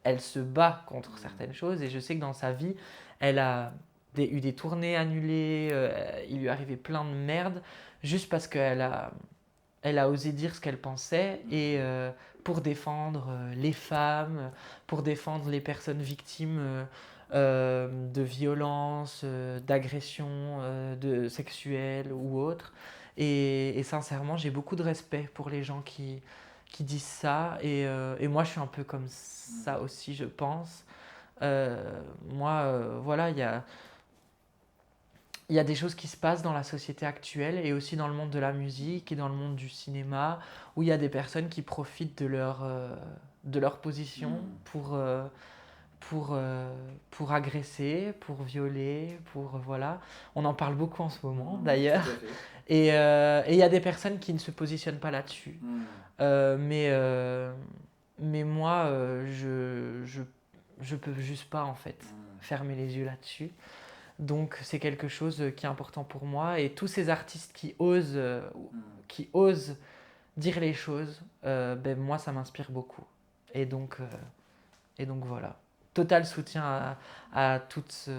[SPEAKER 2] elle se bat contre certaines choses. Et je sais que dans sa vie, elle a eu des tournées annulées. Il lui est arrivé plein de merde. Juste parce elle a osé dire ce qu'elle pensait. Et pour défendre les femmes, pour défendre les personnes victimes de violences, d'agressions sexuelles ou autres. Et sincèrement, j'ai beaucoup de respect pour les gens qui disent ça. Et moi, je suis un peu comme ça aussi, je pense. Voilà, il y a des choses qui se passent dans la société actuelle et aussi dans le monde de la musique et dans le monde du cinéma où il y a des personnes qui profitent de leur position pour agresser, pour violer, voilà. On en parle beaucoup en ce moment d'ailleurs. Et il y a des personnes qui ne se positionnent pas là-dessus. Mais moi, je peux juste pas en fait fermer les yeux là-dessus. Donc c'est quelque chose qui est important pour moi. Et tous ces artistes qui osent dire les choses, moi ça m'inspire beaucoup. Et donc voilà. Total soutien à tous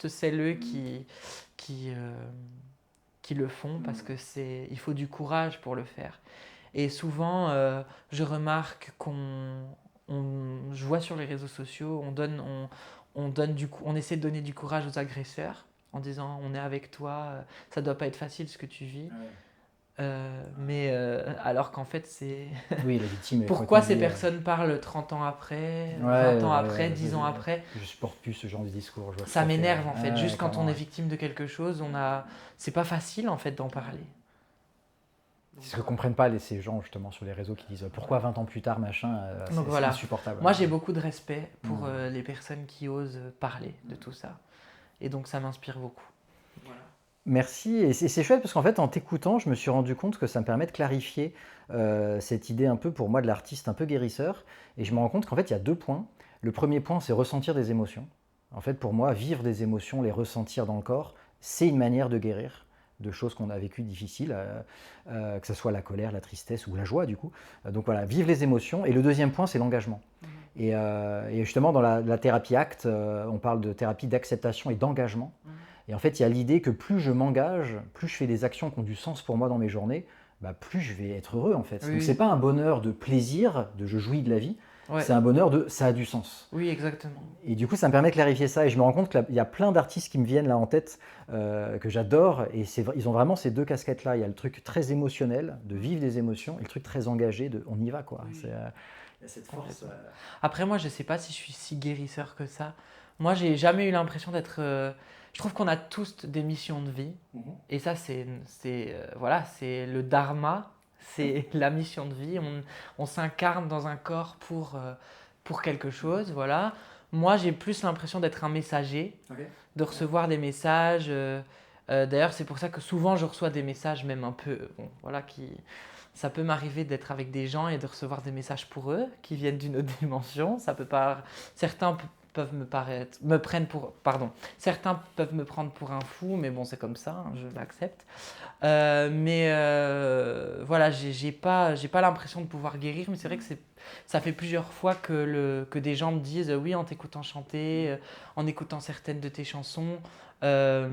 [SPEAKER 2] celles qui le font parce que il faut du courage pour le faire. Et souvent, je remarque je vois sur les réseaux sociaux, on essaie de donner du courage aux agresseurs en disant on est avec toi, ça doit pas être facile ce que tu vis. Mais alors qu'en fait, c'est.
[SPEAKER 1] Oui, la victime.
[SPEAKER 2] Pourquoi ces personnes parlent 30 ans après, 20 ans après, 10 ans après?
[SPEAKER 1] Je supporte plus ce genre de discours.
[SPEAKER 2] Ça m'énerve en fait. Juste quand on est victime de quelque chose, c'est pas facile en fait d'en parler.
[SPEAKER 1] C'est ce que comprennent pas ces gens justement sur les réseaux qui disent pourquoi 20 ans plus tard, machin, c'est insupportable.
[SPEAKER 2] Moi j'ai beaucoup de respect pour les personnes qui osent parler de tout ça. Et donc ça m'inspire beaucoup.
[SPEAKER 1] Voilà. Merci, et c'est chouette parce qu'en fait en t'écoutant, je me suis rendu compte que ça me permet de clarifier cette idée un peu pour moi de l'artiste un peu guérisseur. Et je me rends compte qu'en fait il y a 2 points. Le premier point, c'est ressentir des émotions. En fait pour moi, vivre des émotions, les ressentir dans le corps, c'est une manière de guérir de choses qu'on a vécues difficiles, que ce soit la colère, la tristesse ou la joie du coup. Donc voilà, vivre les émotions. Et le deuxième point, c'est l'engagement. Et justement, dans la thérapie ACT, on parle de thérapie d'acceptation et d'engagement. Et en fait, il y a l'idée que plus je m'engage, plus je fais des actions qui ont du sens pour moi dans mes journées, plus je vais être heureux en fait. Oui. Donc c'est pas un bonheur de plaisir, de je jouis de la vie, c'est un bonheur de ça a du sens.
[SPEAKER 2] Oui, exactement.
[SPEAKER 1] Et du coup, ça me permet de clarifier ça. Et je me rends compte qu'il y a plein d'artistes qui me viennent là en tête, que j'adore. Et ils ont vraiment ces 2 casquettes-là. Il y a le truc très émotionnel, de vivre des émotions, et le truc très engagé, de on y va quoi. Oui. Il y a cette force.
[SPEAKER 2] Après, moi, je sais pas si je suis si guérisseur que ça. Moi, j'ai jamais eu l'impression d'être. Je trouve qu'on a tous des missions de vie. Et ça, c'est le dharma. C'est la mission de vie. On s'incarne dans un corps pour quelque chose. Voilà. Moi, j'ai plus l'impression d'être un messager, de recevoir des messages. D'ailleurs, c'est pour ça que souvent, je reçois des messages même un peu... Ça peut m'arriver d'être avec des gens et de recevoir des messages pour eux qui viennent d'une autre dimension. Certains peuvent certains peuvent me prendre pour un fou, mais bon, c'est comme ça, hein, je l'accepte. Voilà, j'ai pas l'impression de pouvoir guérir, mais c'est vrai que ça fait plusieurs fois que des gens me disent oui, en t'écoutant chanter, en écoutant certaines de tes chansons, ça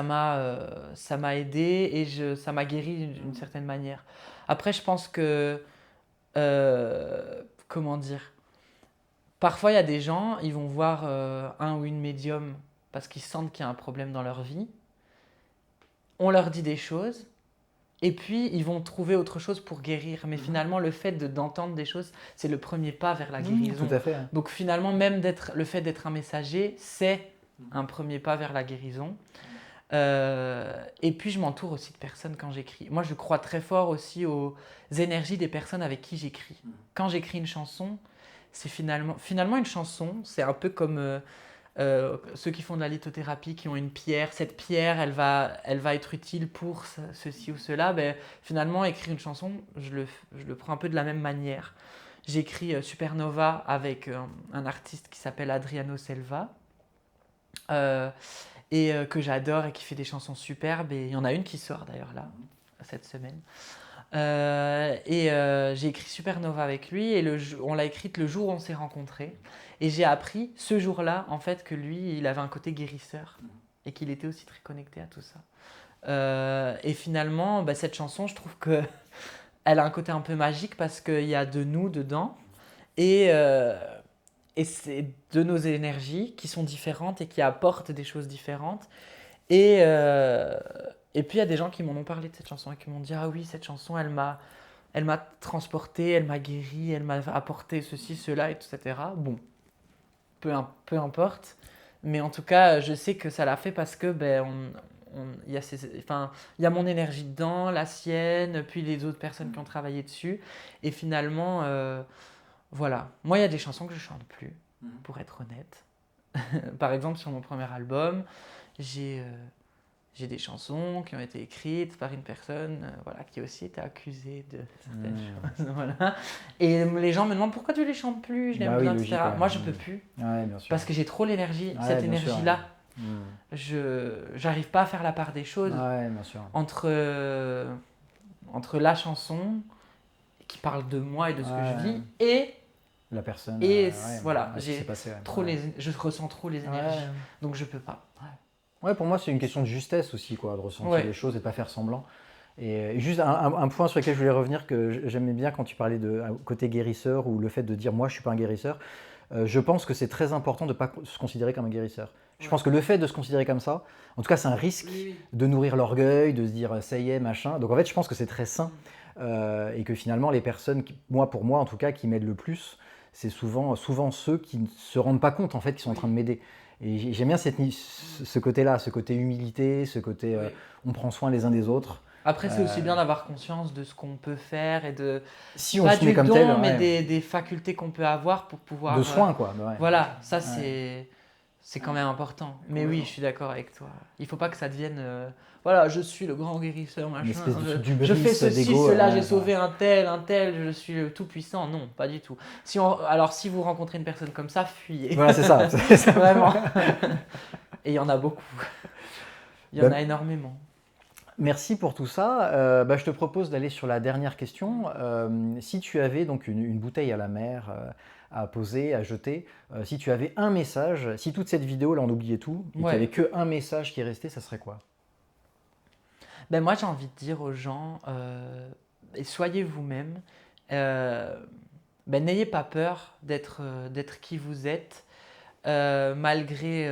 [SPEAKER 2] m'a aidé et ça m'a guéri d'une certaine manière. Après, je pense que comment dire, parfois il y a des gens, ils vont voir un ou une médium parce qu'ils sentent qu'il y a un problème dans leur vie. On leur dit des choses et puis ils vont trouver autre chose pour guérir. Mais finalement, le fait d'entendre des choses, c'est le premier pas vers la guérison.
[SPEAKER 1] Tout à fait.
[SPEAKER 2] Donc finalement, même le fait d'être un messager, c'est un premier pas vers la guérison. Et puis je m'entoure aussi de personnes quand j'écris. Moi, je crois très fort aussi aux énergies des personnes avec qui j'écris. Quand j'écris une chanson, c'est finalement une chanson, c'est un peu comme ceux qui font de la lithothérapie, qui ont une pierre, cette pierre, elle va être utile pour ceci ou cela. Ben, finalement, écrire une chanson, je le prends un peu de la même manière. J'écris Supernova avec un artiste qui s'appelle Adriano Selva, euh, que j'adore et qui fait des chansons superbes. Et il y en a une qui sort d'ailleurs là, cette semaine. J'ai écrit Supernova avec lui et on l'a écrite le jour où on s'est rencontrés. Et j'ai appris ce jour-là, en fait, que lui, il avait un côté guérisseur et qu'il était aussi très connecté à tout ça. Et finalement, bah, cette chanson, je trouve que elle a un côté un peu magique parce qu'il y a de nous dedans et, euh, et c'est de nos énergies qui sont différentes et qui apportent des choses différentes. Et, euh, et puis il y a des gens qui m'en ont parlé de cette chanson et qui m'ont dit ah oui, cette chanson, elle m'a transporté, elle m'a guéri, elle m'a apporté ceci, cela, etc. Bon, peu importe. Mais en tout cas, je sais que ça l'a fait parce que ben, enfin, il y a mon énergie dedans, la sienne, puis les autres personnes qui ont travaillé dessus. Et finalement, voilà. Moi, il y a des chansons que je chante plus, pour être honnête. Par exemple, sur mon premier album, j'ai j'ai des chansons qui ont été écrites par une personne voilà, qui a aussi été accusée de certaines choses. Voilà. Et les gens me demandent pourquoi tu les chantes plus, je l'aime
[SPEAKER 1] Bah oui,
[SPEAKER 2] bien,
[SPEAKER 1] logique,
[SPEAKER 2] etc.
[SPEAKER 1] ouais.
[SPEAKER 2] Moi, je peux plus.
[SPEAKER 1] Ouais, bien sûr.
[SPEAKER 2] Parce que j'ai trop l'énergie,
[SPEAKER 1] Ouais,
[SPEAKER 2] cette
[SPEAKER 1] bien sûr,
[SPEAKER 2] énergie-là.
[SPEAKER 1] ouais.
[SPEAKER 2] J'arrive pas à faire la part des choses
[SPEAKER 1] Ouais, bien sûr.
[SPEAKER 2] entre la chanson qui parle de moi et de ce que je
[SPEAKER 1] Ouais.
[SPEAKER 2] vis et
[SPEAKER 1] La personne,
[SPEAKER 2] voilà,
[SPEAKER 1] ce qui s'est passé.
[SPEAKER 2] je ressens trop les énergies,
[SPEAKER 1] Ouais.
[SPEAKER 2] donc je peux pas.
[SPEAKER 1] Ouais, pour moi, c'est une question de justesse aussi, quoi, de ressentir
[SPEAKER 2] Ouais.
[SPEAKER 1] les choses et de pas faire semblant. Et juste un point sur lequel je voulais revenir, que j'aimais bien quand tu parlais de côté guérisseur ou le fait de dire moi je suis pas un guérisseur. Je pense que c'est très important de ne pas se considérer comme un guérisseur. Je pense que le fait de se considérer comme ça, en tout cas, c'est un risque de nourrir l'orgueil, de se dire ça y est, machin. Donc en fait, je pense que c'est très sain et que finalement, les personnes, pour moi en tout cas, qui m'aident le plus, c'est souvent ceux qui ne se rendent pas compte en fait qu'ils sont en train de m'aider. Et j'aime bien ce côté-là, ce côté humilité, ce côté on prend soin les uns des autres.
[SPEAKER 2] Après, c'est aussi bien d'avoir conscience de ce qu'on peut faire et de
[SPEAKER 1] Si on
[SPEAKER 2] pas
[SPEAKER 1] se met
[SPEAKER 2] du
[SPEAKER 1] comme
[SPEAKER 2] don,
[SPEAKER 1] tel,
[SPEAKER 2] mais
[SPEAKER 1] ouais,
[SPEAKER 2] des facultés qu'on peut avoir pour pouvoir.
[SPEAKER 1] de soin quoi. Ouais.
[SPEAKER 2] Voilà, ça
[SPEAKER 1] Ouais.
[SPEAKER 2] c'est quand même important. Mais oui, je suis d'accord avec toi. Il faut pas que ça devienne voilà, je suis le grand guérisseur,
[SPEAKER 1] Une
[SPEAKER 2] machin.
[SPEAKER 1] espèce de
[SPEAKER 2] Je fais
[SPEAKER 1] d'hubris,
[SPEAKER 2] ceci,
[SPEAKER 1] d'ego.
[SPEAKER 2] cela, j'ai
[SPEAKER 1] Ouais,
[SPEAKER 2] sauvé un tel, je suis le tout puissant. Non, pas du tout. Alors si vous rencontrez une personne comme ça, fuyez.
[SPEAKER 1] voilà, c'est ça. C'est ça.
[SPEAKER 2] Vraiment. Et il y en a beaucoup. Il y en
[SPEAKER 1] Ben,
[SPEAKER 2] a énormément.
[SPEAKER 1] merci pour tout ça. Je te propose d'aller sur la dernière question. Si tu avais donc une bouteille à la mer à poser, à jeter, si tu avais un message, si toute cette vidéo, là on oubliait tout, et qu'il n'y avait qu'un message qui restait, ça serait quoi?
[SPEAKER 2] Ben moi j'ai envie de dire aux gens, et soyez vous-même, n'ayez pas peur d'être qui vous êtes, malgré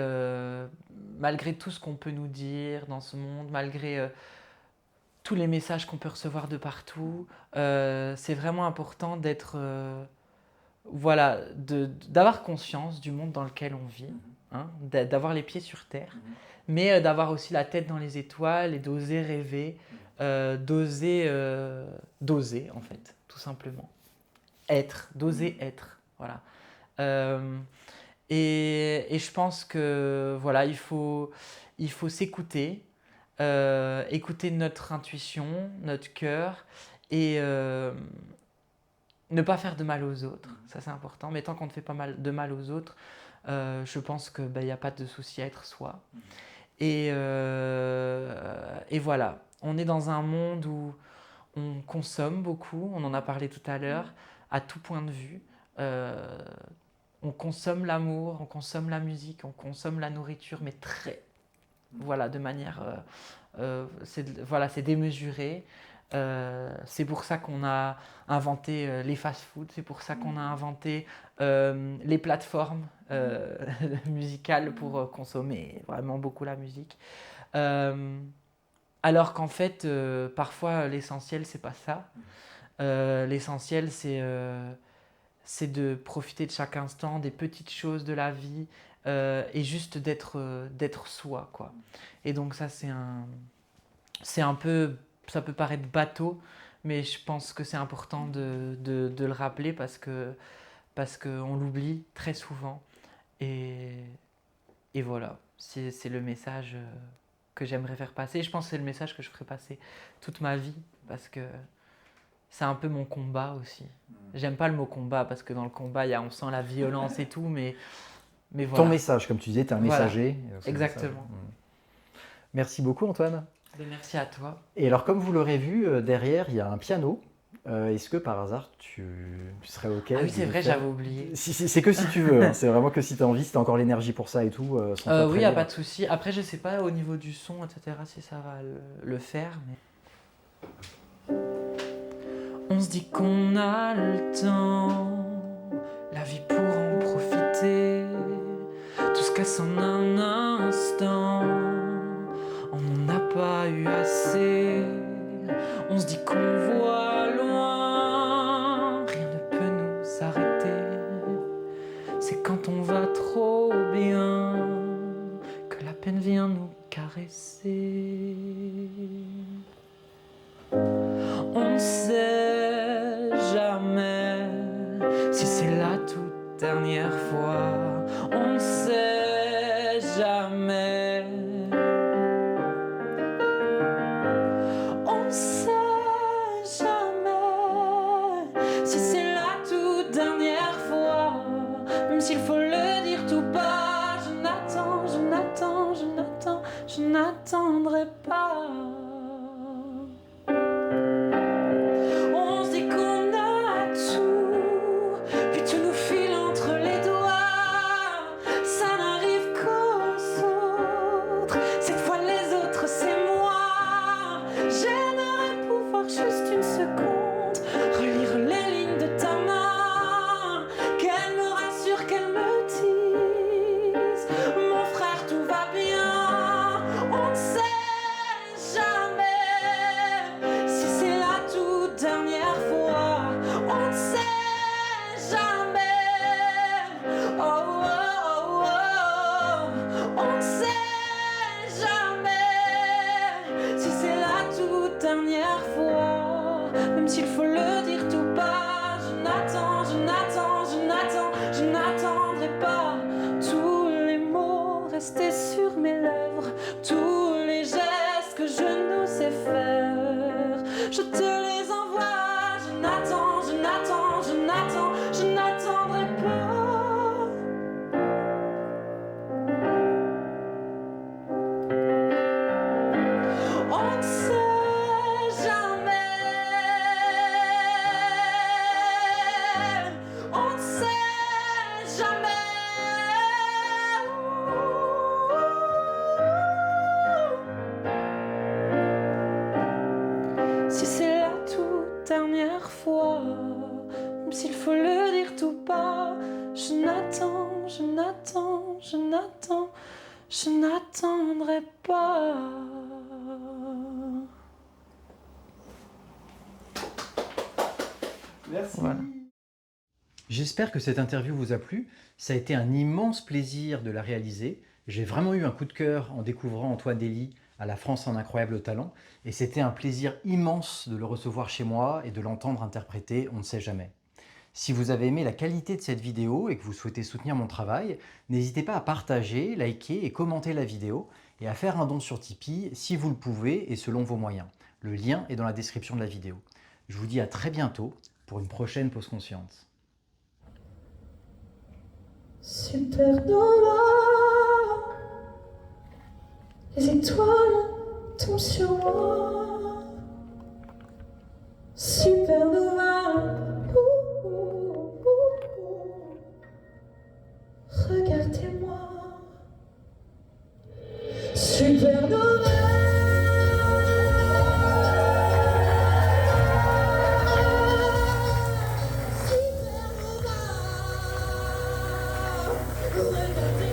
[SPEAKER 2] tout ce qu'on peut nous dire dans ce monde, malgré tous les messages qu'on peut recevoir de partout. C'est vraiment important voilà, d'avoir conscience du monde dans lequel on vit, hein, d'avoir les pieds sur terre, mais d'avoir aussi la tête dans les étoiles et d'oser rêver, d'oser en fait, tout simplement. D'oser être, voilà. Euh, et je pense que voilà, il faut s'écouter, écouter notre intuition, notre cœur, et ne pas faire de mal aux autres. Ça c'est important. Mais tant qu'on ne fait pas de mal aux autres, je pense que il n'y a pas de souci à être soi. Et voilà, on est dans un monde où on consomme beaucoup, on en a parlé tout à l'heure, à tout point de vue. On consomme l'amour, on consomme la musique, on consomme la nourriture, mais voilà, de manière, c'est démesuré. C'est pour ça qu'on a inventé les fast-foods, c'est pour ça qu'on a inventé les plateformes musicales pour consommer vraiment beaucoup la musique. Alors qu'en fait, parfois, l'essentiel, c'est pas ça. L'essentiel, c'est de profiter de chaque instant, des petites choses de la vie, et juste d'être soi, quoi. Et donc ça, c'est un peu, ça peut paraître bateau, mais je pense que c'est important de le rappeler parce qu'on l'oublie très souvent. Et Et voilà, c'est le message que j'aimerais faire passer. Je pense que c'est le message que je ferai passer toute ma vie parce que c'est un peu mon combat aussi. J'aime pas le mot combat parce que dans le combat, on sent la violence et tout, mais
[SPEAKER 1] Ton
[SPEAKER 2] voilà.
[SPEAKER 1] message, comme tu disais, tu es un
[SPEAKER 2] Voilà,
[SPEAKER 1] messager. C'est le
[SPEAKER 2] exactement.
[SPEAKER 1] message. Merci beaucoup Antoine.
[SPEAKER 2] Merci à toi.
[SPEAKER 1] Et alors comme vous l'aurez vu, derrière il y a un piano. Est-ce que par hasard tu serais OK
[SPEAKER 2] Ah oui,
[SPEAKER 1] de
[SPEAKER 2] c'est vrai,
[SPEAKER 1] faire-
[SPEAKER 2] j'avais oublié.
[SPEAKER 1] C'est que si tu veux, hein. C'est vraiment que si tu as envie, si tu as encore l'énergie pour ça et tout. sens-toi
[SPEAKER 2] Oui,
[SPEAKER 1] très
[SPEAKER 2] y a
[SPEAKER 1] libre.
[SPEAKER 2] pas de souci. Après, je sais pas au niveau du son, etc., si ça va le faire, mais... On se dit qu'on a le temps, la vie pour en profiter. Tout se casse en un instant, on n'en a pas eu assez. On se dit qu'on voit loin, rien ne peut nous arrêter. C'est quand on va trop bien que la peine vient nous caresser. On ne sait jamais si c'est la toute dernière fois. On ne sait jamais. On ne sait jamais si c'est la toute dernière fois. Même s'il faut le dire tout bas, je n'attends, je n'attends, je n'attends, je n'attendrai pas. On se dit qu'on a tout, puis tout nous file entre les doigts. Ça n'arrive qu'aux autres, cette fois les autres c'est moi. J'aimerais pouvoir juste une seconde relire les lignes de ta main, qu'elle me rassure, qu'elle me dise mon frère tout va bien. On ne sait jamais si c'est la toute dernière fois. On ne sait jamais. Oh, oh, oh, oh. On ne sait jamais si c'est la toute dernière fois. Même s'il faut le dire tout bas, je n'attends, je n'attends, je n'attends, je n'attendrai pas. Tous les mots restés sur mes lèvres, tous les gestes que je n'osais faire, je te les envoie. Je n'attends, je n'attends, je n'attends, je n'attendrai pas. On ne sait jamais. On ne sait jamais. Si c'est la toute dernière fois, même s'il faut le dire tout bas, je n'attends, je n'attends, je n'attends, je n'attendrai pas.
[SPEAKER 1] Merci.
[SPEAKER 2] Voilà.
[SPEAKER 1] J'espère que cette interview vous a plu. Ça a été un immense plaisir de la réaliser. J'ai vraiment eu un coup de cœur en découvrant Antoine Dély à La France en incroyable talent. Et c'était un plaisir immense de le recevoir chez moi et de l'entendre interpréter On ne sait jamais. Si vous avez aimé la qualité de cette vidéo et que vous souhaitez soutenir mon travail, n'hésitez pas à partager, liker et commenter la vidéo et à faire un don sur Tipeee si vous le pouvez et selon vos moyens. Le lien est dans la description de la vidéo. Je vous dis à très bientôt pour une prochaine pause consciente.
[SPEAKER 3] Supernova, les étoiles tombent sur moi. Supernova, ouh, ouh, ouh, ouh. Regardez-moi. Supernova. Supernova. Regardez-moi.